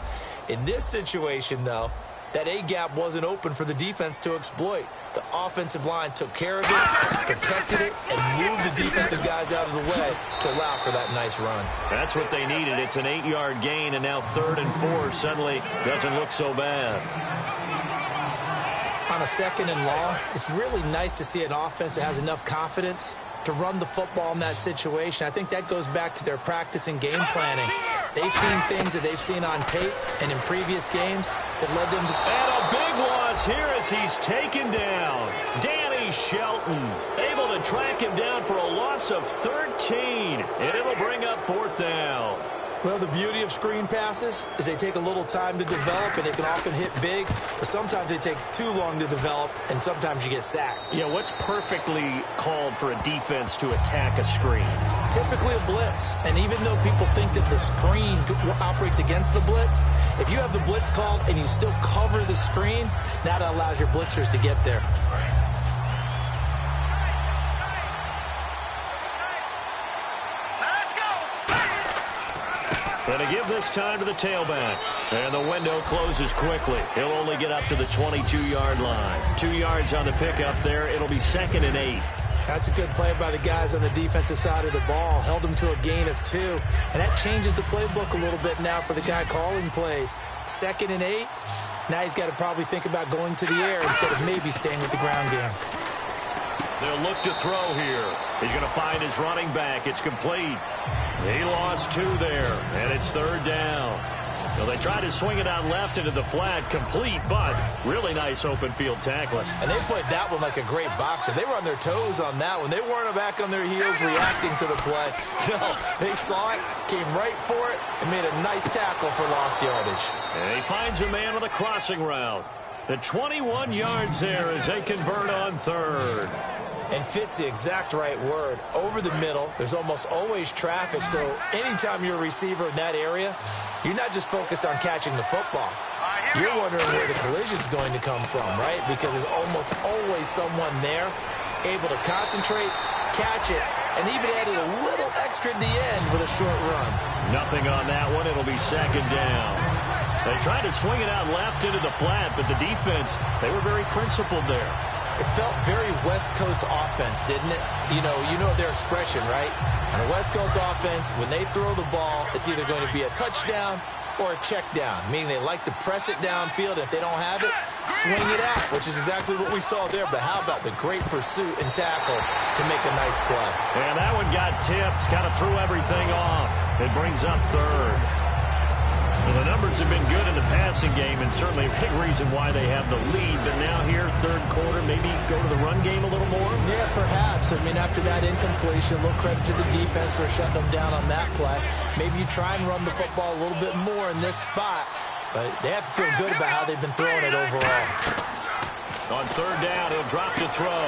In this situation, though, that A-gap wasn't open for the defense to exploit. The offensive line took care of it, protected it, and moved the defensive guys out of the way to allow for that nice run. That's what they needed. It's an 8-yard gain, and now 3rd and 4 suddenly doesn't look so bad. On a 2nd and long, it's really nice to see an offense that has enough confidence to run the football in that situation. I think that goes back to their practice and game planning. They've seen things that they've seen on tape and in previous games that led them to... And a big loss here as he's taken down. Danny Shelton able to track him down for a loss of 13. And it'll bring up 4th down. Well, the beauty of screen passes is they take a little time to develop, and they can often hit big, but sometimes they take too long to develop, and sometimes you get sacked. Yeah, what's perfectly called for a defense to attack a screen? Typically a blitz, and even though people think that the screen operates against the blitz, if you have the blitz called and you still cover the screen, that allows your blitzers to get there. And to give this time to the tailback. And the window closes quickly. He'll only get up to the 22-yard line. 2 yards on the pickup there. It'll be 2nd and 8. That's a good play by the guys on the defensive side of the ball. Held them to a gain of 2. And that changes the playbook a little bit now for the guy calling plays. 2nd and 8. Now he's got to probably think about going to the air instead of maybe staying with the ground game. They'll look to throw here. He's going to find his running back. It's complete. He lost 2 there, and it's 3rd down. So they tried to swing it out left into the flat, complete, but really nice open field tackling. And they played that one like a great boxer. They were on their toes on that one. They weren't back on their heels reacting to the play. No, they saw it, came right for it, and made a nice tackle for lost yardage. And he finds a man on the crossing route. The 21 yards there as they convert on 3rd. And fits the exact right word. Over the middle, there's almost always traffic, so anytime you're a receiver in that area, you're not just focused on catching the football. You're wondering where the collision's going to come from, right? Because there's almost always someone there able to concentrate, catch it, and even added a little extra at the end with a short run. Nothing on that one. It'll be 2nd down. They tried to swing it out left into the flat, but the defense, they were very principled there. It felt very West Coast offense, didn't it? You know their expression, right? On a West Coast offense, when they throw the ball, it's either going to be a touchdown or a check down, meaning they like to press it downfield. If they don't have it, swing it out, which is exactly what we saw there. But how about the great pursuit and tackle to make a nice play? And that one got tipped, kind of threw everything off. It brings up third. Well, the numbers have been good in the passing game, and certainly a big reason why they have the lead. But now here, third quarter, maybe go to the run game a little more? Yeah, perhaps. I mean, after that incompletion, a little credit to the defense for shutting them down on that play. Maybe you try and run the football a little bit more in this spot. But they have to feel good about how they've been throwing it overall. On third down, he'll drop to throw.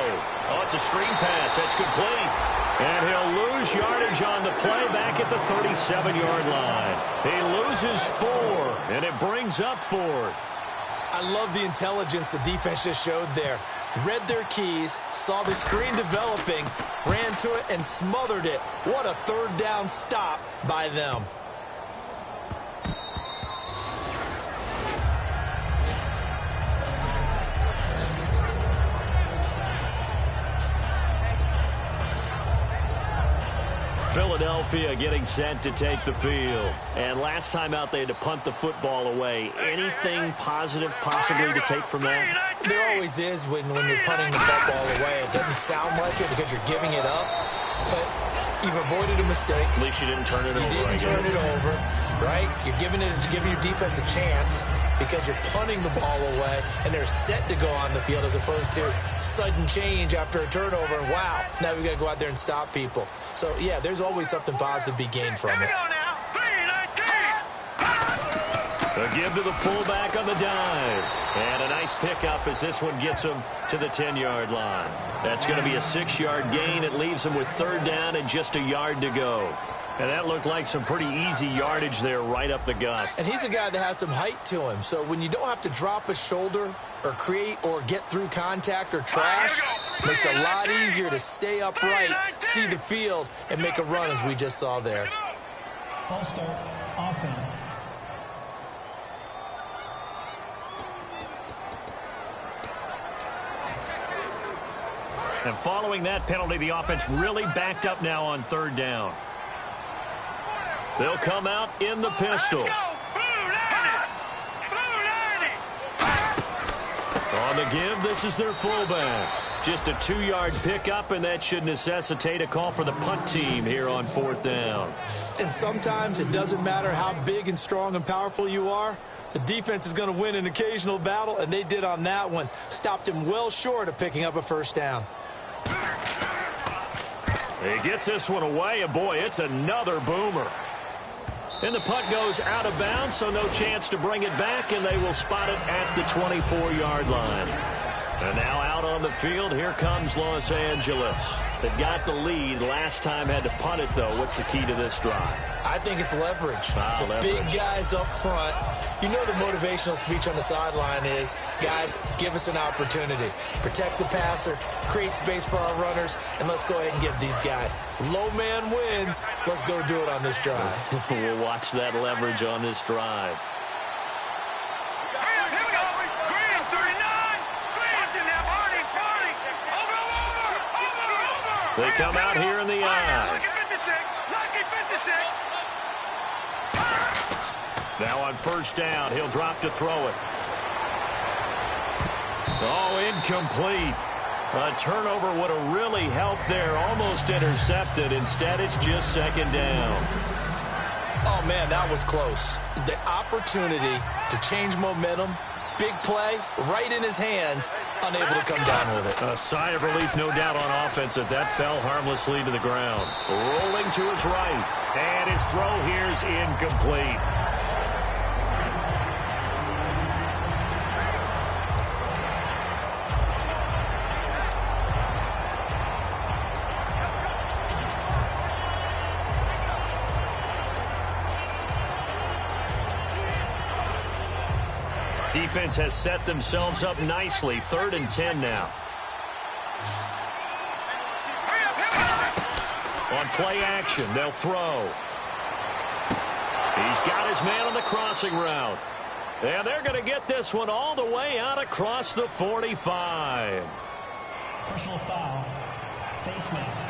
Oh, it's a screen pass. That's complete. And he'll lose yardage on the play back at the 37-yard line. He loses 4, and it brings up fourth. I love the intelligence the defense just showed there. Read their keys, saw the screen developing, ran to it, and smothered it. What a third down stop by them. Philadelphia getting set to take the field. And last time out, they had to punt the football away. Anything positive possibly to take from that? There always is when you're punting the football away. It doesn't sound like it because you're giving it up, but you've avoided a mistake. At least you didn't turn it over. You didn't turn it over, right? You're giving your defense a chance because you're punting the ball away, and they're set to go on the field as opposed to sudden change after a turnover. And wow, now we got to go out there and stop people. So, yeah, there's always something positive to be gained from it. A give to the fullback on the dive. And a nice pickup as this one gets him to the 10-yard line. That's going to be a 6-yard gain. It leaves him with third down and just a yard to go. And that looked like some pretty easy yardage there right up the gut. And he's a guy that has some height to him. So when you don't have to drop a shoulder or create or get through contact or trash, it makes it a lot easier to stay upright, see the field, and make a run as we just saw there. False start, offense. And following that penalty, the offense really backed up now on third down. They'll come out in the pistol. On the give, this is their fullback. Just a 2-yard pickup, and that should necessitate a call for the punt team here on fourth down. And sometimes it doesn't matter how big and strong and powerful you are. The defense is going to win an occasional battle, and they did on that one. Stopped him well short of picking up a first down. He gets this one away, and boy, it's another boomer. And the punt goes out of bounds, so no chance to bring it back, and they will spot it at the 24-yard line. And now out on the field, here comes Los Angeles. They got the lead. Last time had to punt it, though. What's the key to this drive? I think it's leverage. Leverage. Big guys up front. You know the motivational speech on the sideline is, guys, give us an opportunity. Protect the passer, create space for our runners, and let's go ahead and give these guys. Low man wins. Let's go do it on this drive. We'll watch that leverage on this drive. They come out here in the eye. Now on first down, he'll drop to throw it. Oh, incomplete. A turnover would have really helped there. Almost intercepted. Instead, it's just second down. Oh, man, that was close. The opportunity to change momentum, big play, right in his hands, unable to come down with it. A sigh of relief, no doubt, on offense that fell harmlessly to the ground. Rolling to his right, and his throw here's incomplete. Defense has set themselves up nicely. 3rd and 10 now. On play action, they'll throw. He's got his man on the crossing route. And they're going to get this one all the way out across the 45. Personal foul. Face mask.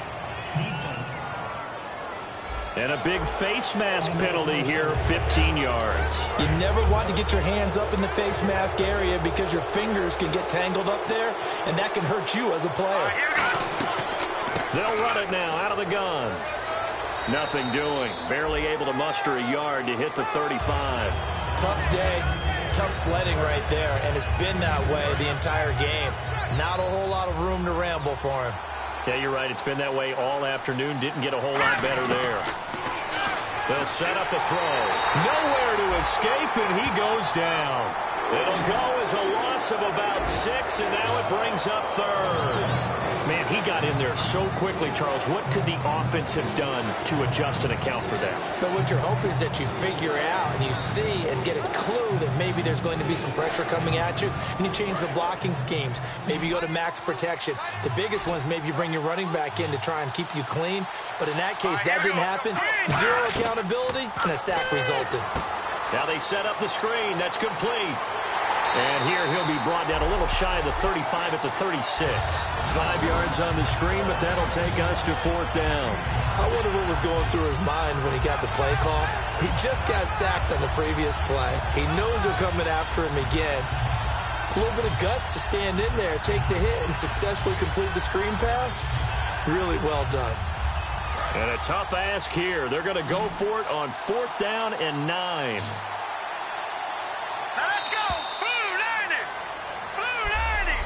Defense. And a big face mask penalty here, 15 yards. You never want to get your hands up in the face mask area because your fingers can get tangled up there, and that can hurt you as a player. They'll run it now out of the gun. Nothing doing. Barely able to muster a yard to hit the 35. Tough day, tough sledding right there, and it's been that way the entire game. Not a whole lot of room to ramble for him. Yeah, you're right. It's been that way all afternoon. Didn't get a whole lot better there. They'll set up a throw. Nowhere to escape, and he goes down. It'll go as a loss of about 6, and now it brings up third. Man, he got in there so quickly, Charles. What could the offense have done to adjust and account for that? But what you're hoping is that you figure out and you see and get a clue that maybe there's going to be some pressure coming at you, and you change the blocking schemes. Maybe you go to max protection. The biggest one is maybe you bring your running back in to try and keep you clean. But in that case, that didn't happen. Zero accountability, and a sack resulted. Now they set up the screen. That's complete. And here he'll be brought down a little shy of the 35 at the 36. 5 yards on the screen, but that'll take us to 4th down. I wonder what was going through his mind when he got the play call. He just got sacked on the previous play. He knows they're coming after him again. A little bit of guts to stand in there, take the hit, and successfully complete the screen pass. Really well done. And a tough ask here. They're going to go for it on 4th down and 9.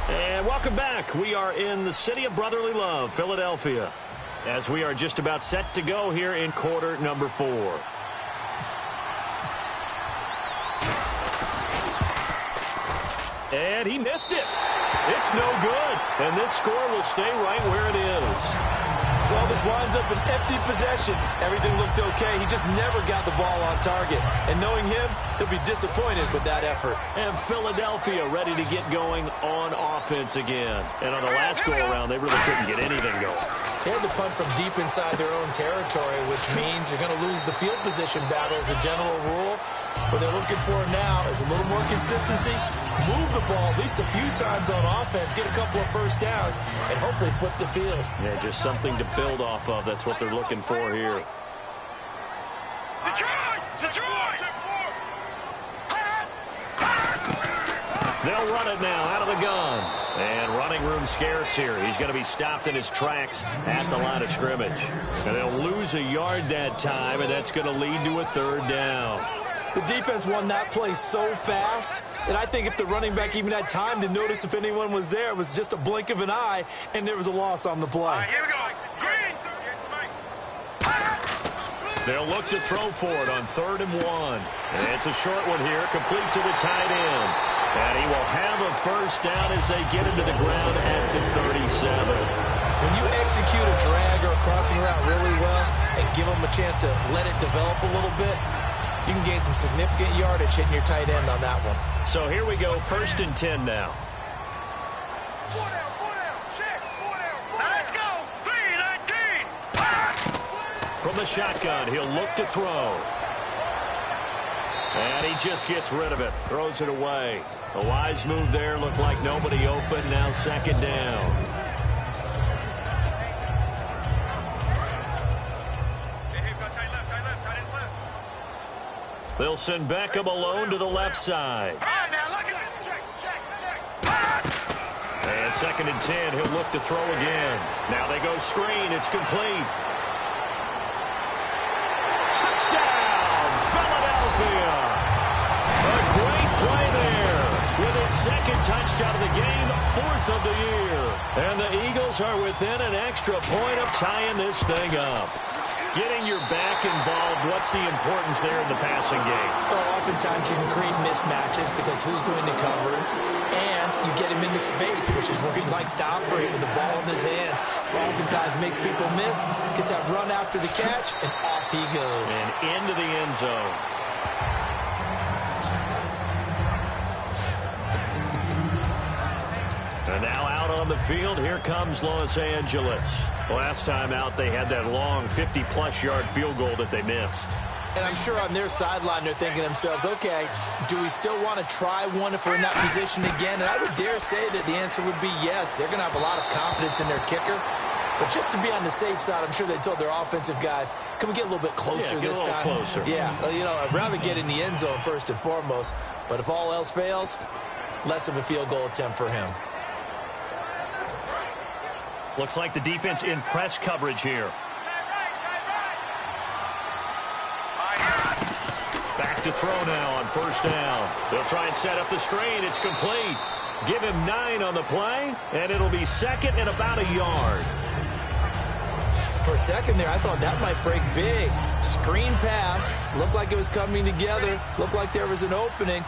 And welcome back. We are in the city of brotherly love, Philadelphia, as we are just about set to go here in quarter number 4. And he missed it. It's no good. And this score will stay right where it is. Well, this winds up an empty possession. Everything looked okay. He just never got the ball on target. And knowing him, he'll be disappointed with that effort. And Philadelphia ready to get going on offense again. And on the last go-around, they really couldn't get anything going. They had to punt from deep inside their own territory, which means you're going to lose the field position battle as a general rule. What they're looking for now is a little more consistency, move the ball at least a few times on offense, get a couple of first downs, and hopefully flip the field. Yeah, just something to build off of. That's what they're looking for here. They'll run it now out of the gun. And running room scarce here. He's going to be stopped in his tracks at the line of scrimmage. And they'll lose a yard that time, and that's going to lead to a 3rd down. The defense won that play so fast that I think if the running back even had time to notice if anyone was there, it was just a blink of an eye, and there was a loss on the play. Here we go. Green. They'll look to throw for it on 3rd and 1. And it's a short one here, complete to the tight end. And he will have a first down as they get into the ground at the 37. When you execute a drag or a crossing route really well and give them a chance to let it develop a little bit, you can gain some significant yardage hitting your tight end on that one. So here we go, 1st and 10 now. Let's go. 3-19. From the shotgun, he'll look to throw. And he just gets rid of it, throws it away. A wise move there, looked like nobody open, now 2nd down. They'll send Beckham alone to the left side. And 2nd and 10, he'll look to throw again. Now they go screen, it's complete. Touchdown, Philadelphia! A great play there with his 2nd touchdown of the game, 4th of the year. And the Eagles are within an extra point of tying this thing up. Getting your back involved, what's the importance there in the passing game? Well, oftentimes you can create mismatches because who's going to cover him, and you get him into space, which is where he likes to operate with the ball in his hands. Oftentimes makes people miss, gets that run after the catch, and off he goes. And into the end zone. And now out on the field, here comes Los Angeles. Last time out, they had that long 50-plus yard field goal that they missed. And I'm sure on their sideline, they're thinking to themselves, okay, do we still want to try one if we're in that position again? And I would dare say that the answer would be yes. They're going to have a lot of confidence in their kicker. But just to be on the safe side, I'm sure they told their offensive guys, can we get a little bit closer this time? Closer. Yeah, I'd rather get in the end zone first and foremost. But if all else fails, less of a field goal attempt for him. Looks like the defense in press coverage here. Back to throw now on first down. They'll try and set up the screen. It's complete. Give him 9 on the play, and it'll be second and about a yard. For a second there, I thought that might break big. Screen pass. Looked like it was coming together. Looked like there was an opening.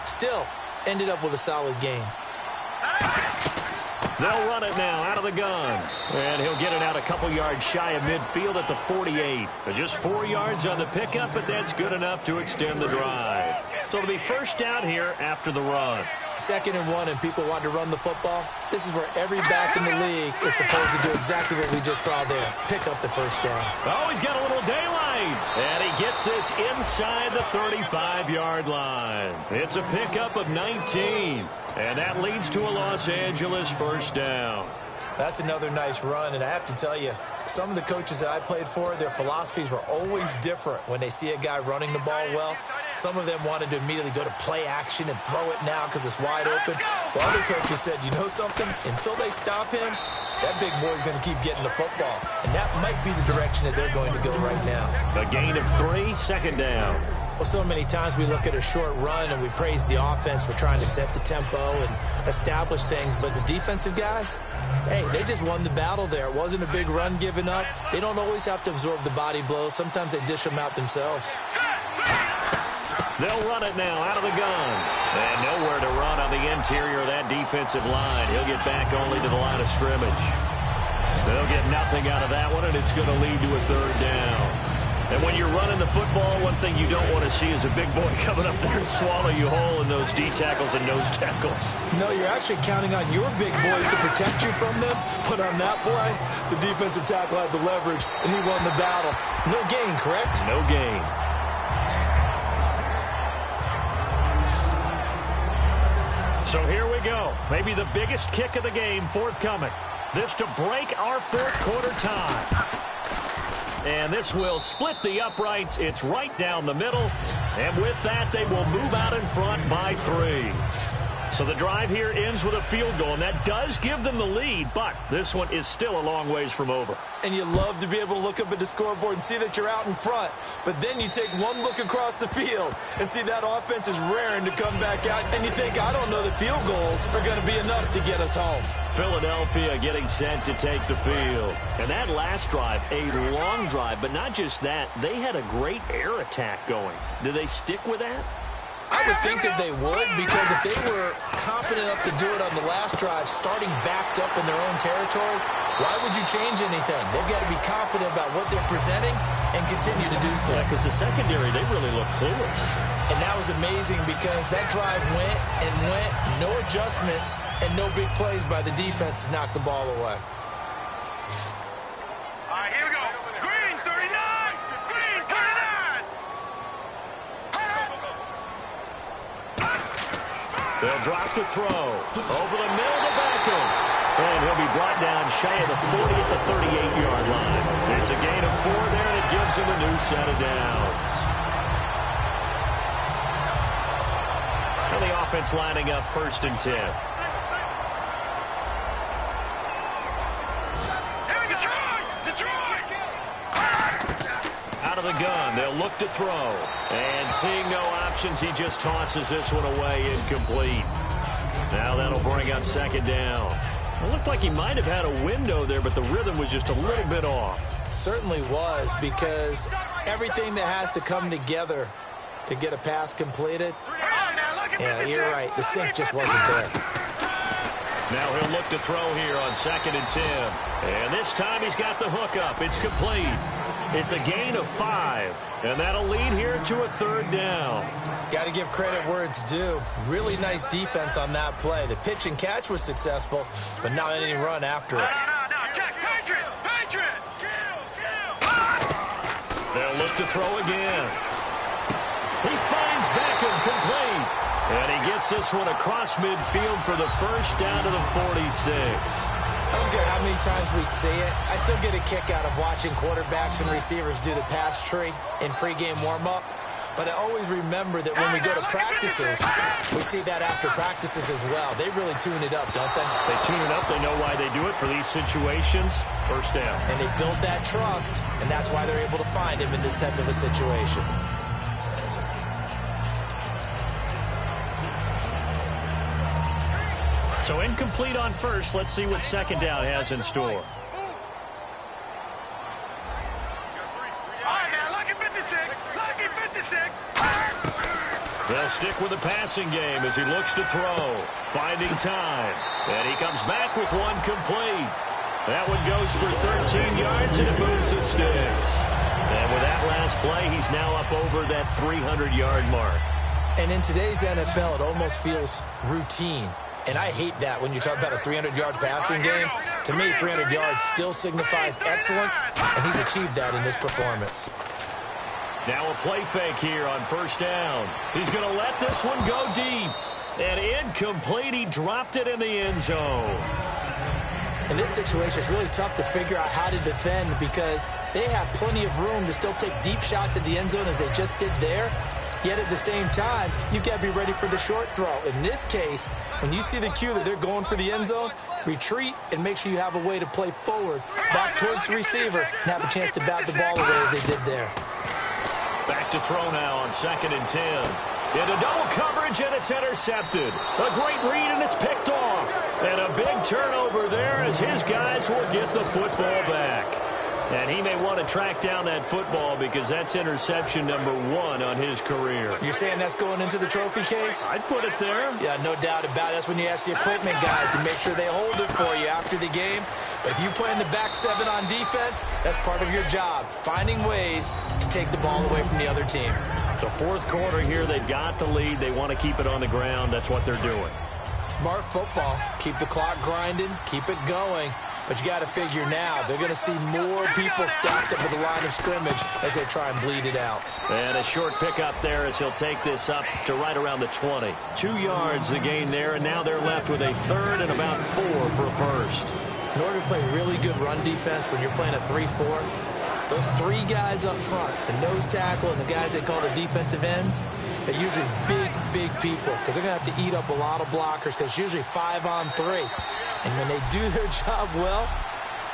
Still, ended up with a solid game. They'll run it now out of the gun. And he'll get it out a couple yards shy of midfield at the 48. Just 4 yards on the pickup, but that's good enough to extend the drive. So it'll be first down here after the run. 2nd and 1, and people want to run the football. This is where every back in the league is supposed to do exactly what we just saw there. Pick up the first down. Oh, he's got a little daylight. And he gets this inside the 35-yard line. It's a pickup of 19. And that leads to a Los Angeles first down. That's another nice run, and I have to tell you, some of the coaches that I played for, their philosophies were always different when they see a guy running the ball well. Some of them wanted to immediately go to play action and throw it now because it's wide open. While other coaches said, you know something? Until they stop him, that big boy's going to keep getting the football. And that might be the direction that they're going to go right now. A gain of 3, second down. Well, so many times we look at a short run and we praise the offense for trying to set the tempo and establish things. But the defensive guys, hey, they just won the battle there. It wasn't a big run given up. They don't always have to absorb the body blows. Sometimes they dish them out themselves. They'll run it now out of the gun. And nowhere to run on the interior of that defensive line. He'll get back only to the line of scrimmage. They'll get nothing out of that one, and it's going to lead to a third down. And when you're running the football, one thing you don't want to see is a big boy coming up there and swallow you whole in those D tackles and nose tackles. No, you're actually counting on your big boys to protect you from them. But on that play, the defensive tackle had the leverage, and he won the battle. No gain, correct? No gain. So here we go. Maybe the biggest kick of the game forthcoming. This to break our fourth quarter tie. And this will split the uprights. It's right down the middle. And with that, they will move out in front by 3. So the drive here ends with a field goal, and that does give them the lead, but this one is still a long ways from over. And you love to be able to look up at the scoreboard and see that you're out in front, but then you take one look across the field and see that offense is raring to come back out, and you think, I don't know that field goals are going to be enough to get us home. Philadelphia getting set to take the field. And that last drive, a long drive, but not just that, they had a great air attack going. Do they stick with that? I would think that they would, because if they were confident enough to do it on the last drive, starting backed up in their own territory, why would you change anything? They've got to be confident about what they're presenting and continue to do so. Yeah, because the secondary, they really look clueless. And that was amazing because that drive went and went, no adjustments, and no big plays by the defense to knock the ball away. All right, here we go. Green 39. Green 39. They'll drop the throw. Over the middle to Beckham. And he'll be brought down shy of the 40 at the 38-yard line. It's a gain of 4 there, and it gives him a new set of downs. And the offense lining up 1st and 10. Out of the gun, they'll look to throw. And seeing no options, he just tosses this one away, incomplete. Now that'll bring up 2nd down. It looked like he might have had a window there, but the rhythm was just a little bit off. It certainly was, because everything that has to come together to get a pass completed, yeah, you're right, the sync just wasn't there. Now he'll look to throw here on 2nd and 10. And this time he's got the hook up. It's complete. It's a gain of 5. And that'll lead here to a 3rd down. Got to give credit where it's due. Really nice defense on that play. The pitch and catch was successful, but not any run after it. No, Jack, Patriot. They'll look to throw again. He finds Beckham complete. And he gets this one across midfield for the first down to the 46. I don't care how many times we see it. I still get a kick out of watching quarterbacks and receivers do the pass tree in pregame warm-up. But I always remember that when we go to practices, we see that after practices as well. They really tune it up, don't they? They tune it up. They know why they do it for these situations. First down. And they build that trust, and that's why they're able to find him in this type of a situation. So incomplete on first. Let's see what second down has in store. They'll stick with the passing game as he looks to throw. Finding time. And he comes back with one complete. That one goes for 13 yards, and it moves the sticks. And with that last play, he's now up over that 300-yard mark. And in today's NFL, it almost feels routine. And I hate that when you talk about a 300-yard passing game. To me, 300 yards still signifies excellence, and he's achieved that in this performance. Now a play fake here on first down. He's going to let this one go deep. And incomplete. He dropped it in the end zone. In this situation, it's really tough to figure out how to defend because they have plenty of room to still take deep shots at the end zone as they just did there. Yet at the same time, you've got to be ready for the short throw. In this case, when you see the cue that they're going for the end zone, retreat and make sure you have a way to play forward, back towards the receiver, and have a chance to bat the ball away as they did there. Back to throw now on 2nd and 10. Into double coverage, and it's intercepted. A great read, and it's picked off. And a big turnover there as his guys will get the football back. And he may want to track down that football because that's interception number 1 on his career. You're saying that's going into the trophy case? I'd put it there. Yeah, no doubt about it. That's when you ask the equipment guys to make sure they hold it for you after the game. But if you play in the back 7 on defense, that's part of your job, finding ways to take the ball away from the other team. The fourth quarter here, they've got the lead. They want to keep it on the ground. That's what they're doing. Smart football. Keep the clock grinding. Keep it going. But you got to figure now, they're going to see more people stacked up at the line of scrimmage as they try and bleed it out. And a short pickup there as he'll take this up to right around the 20. 2 yards the gain there, and now they're left with a third and about 4 for a first. In order to play really good run defense when you're playing a 3-4, those 3 guys up front, the nose tackle and the guys they call the defensive ends, they're usually big people because they're going to have to eat up a lot of blockers because it's usually 5 on 3. And when they do their job well,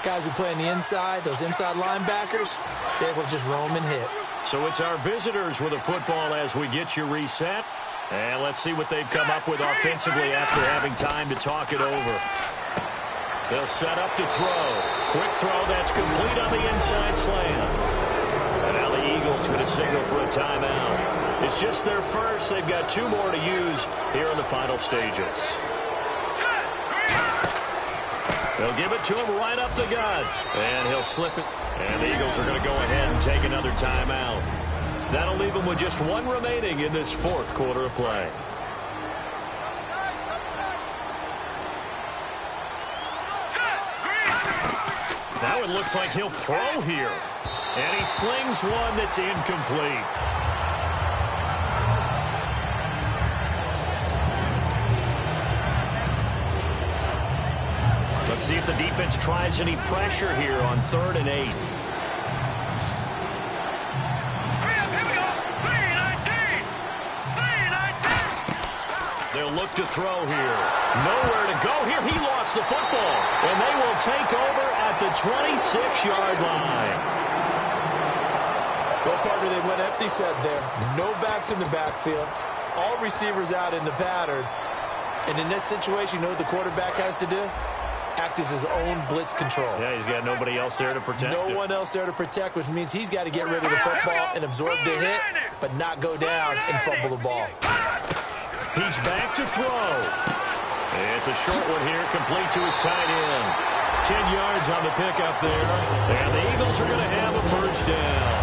guys who play on the inside, those inside linebackers, they're able to just roam and hit. So it's our visitors with a football as we get you reset. And let's see what they've come up with offensively after having time to talk it over. They'll set up to throw. Quick throw, that's complete on the inside slant. And now the Eagles going to signal for a timeout. It's just their first. They've got 2 more to use here in the final stages. They'll give it to him right up the gut. And he'll slip it. And the Eagles are going to go ahead and take another timeout. That'll leave them with just 1 remaining in this fourth quarter of play. Now it looks like he'll throw here. And he slings one that's incomplete. Let's see if the defense tries any pressure here on 3rd and 8. They'll look to throw here. Nowhere to go here. He lost the football. And they will take over at the 26-yard line. Well, partner, they went empty set there. No backs in the backfield. All receivers out in the pattern. And in this situation, you know what the quarterback has to do? Act as his own blitz control. Yeah, he's got nobody else there to protect. No one else there to protect, which means he's got to get rid of the football and absorb the hit, but not go down and fumble the ball. He's back to throw. It's a short one here, complete to his tight end. 10 yards on the pickup there. And the Eagles are going to have a first down.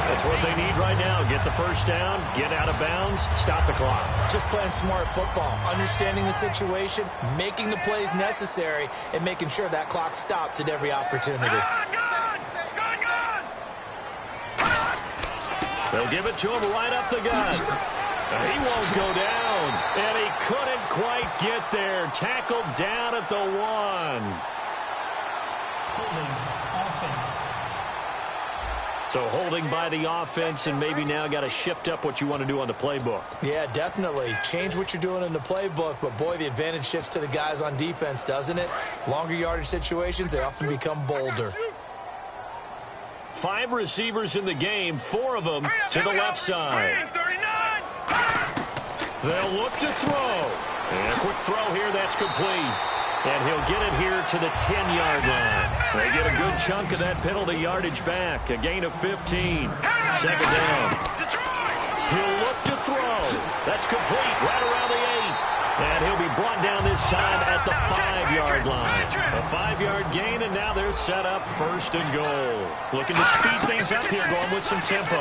That's what they need right now. Get the first down, get out of bounds, stop the clock. Just playing smart football, understanding the situation, making the plays necessary, and making sure that clock stops at every opportunity. They'll give it to him right up the gut. He won't go down, and he couldn't quite get there. Tackled down at the 1. Holding offense. So holding by the offense, and maybe now got to shift up what you want to do on the playbook. Yeah, definitely. Change what you're doing in the playbook, but boy, the advantage shifts to the guys on defense, doesn't it? Longer yardage situations, they often become bolder. 5 receivers in the game, 4 of them to the left side. They'll look to throw. And a quick throw here, that's complete. And he'll get it here to the 10-yard line. They get a good chunk of that penalty yardage back. A gain of 15. Second down. He'll look to throw. That's complete right around the 8. And he'll be brought down this time at the 5-yard line. A 5-yard gain, and now they're set up 1st and goal. Looking to speed things up here, going with some tempo.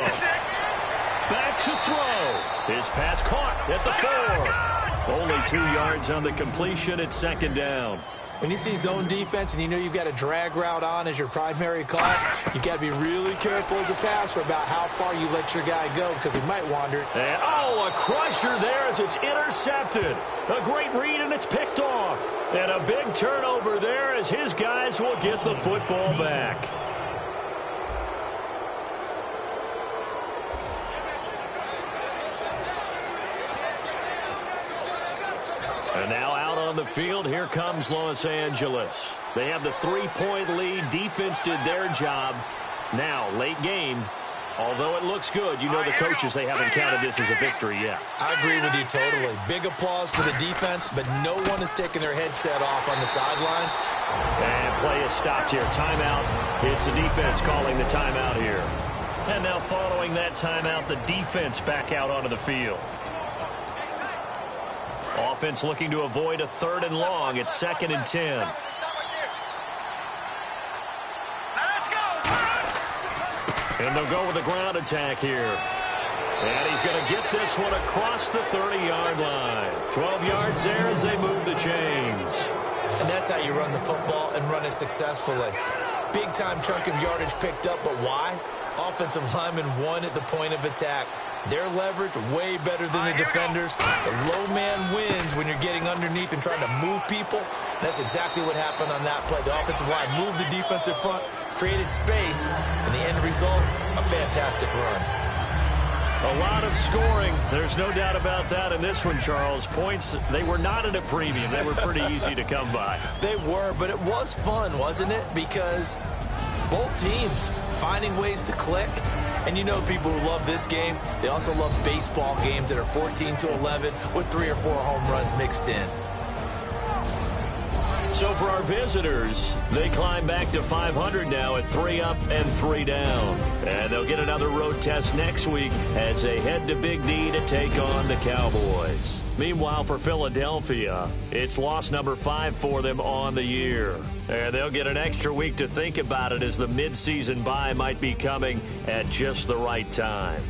Back to throw. His pass caught at the 4. Only 2 yards on the completion at 2nd down. When you see zone defense and you know you've got a drag route on as your primary call, you've got to be really careful as a passer about how far you let your guy go because he might wander. And, a crusher there as it's intercepted. A great read, and it's picked off. And a big turnover there as his guys will get the football back. And now out on the field, here comes Los Angeles. They have the 3-point lead. Defense did their job. Now, late game, although it looks good, you know the coaches, they haven't counted this as a victory yet. I agree with you totally. Big applause for the defense, but no one is taking their headset off on the sidelines. And play is stopped here. Timeout. It's the defense calling the timeout here. And now following that timeout, the defense back out onto the field. Offense looking to avoid a 3rd and long. It's 2nd and 10. And they'll go with a ground attack here. And he's going to get this one across the 30-yard line. 12 yards there as they move the chains. And that's how you run the football and run it successfully. Big-time chunk of yardage picked up, but why? Offensive linemen won at the point of attack. Their leverage way better than the defenders. The low man wins when you're getting underneath and trying to move people. That's exactly what happened on that play. The offensive line moved the defensive front, created space, and the end result, a fantastic run. A lot of scoring. There's no doubt about that in this one, Charles. Points, they were not at a premium. They were pretty easy to come by. They were, but it was fun, wasn't it? Because both teams finding ways to click. And you know people who love this game, they also love baseball games that are 14-11 with 3 or 4 home runs mixed in. So for our visitors, they climb back to 500 now at 3 up and 3 down. And they'll get another road test next week as they head to Big D to take on the Cowboys. Meanwhile, for Philadelphia, it's loss number 5 for them on the year. And they'll get an extra week to think about it as the midseason bye might be coming at just the right time.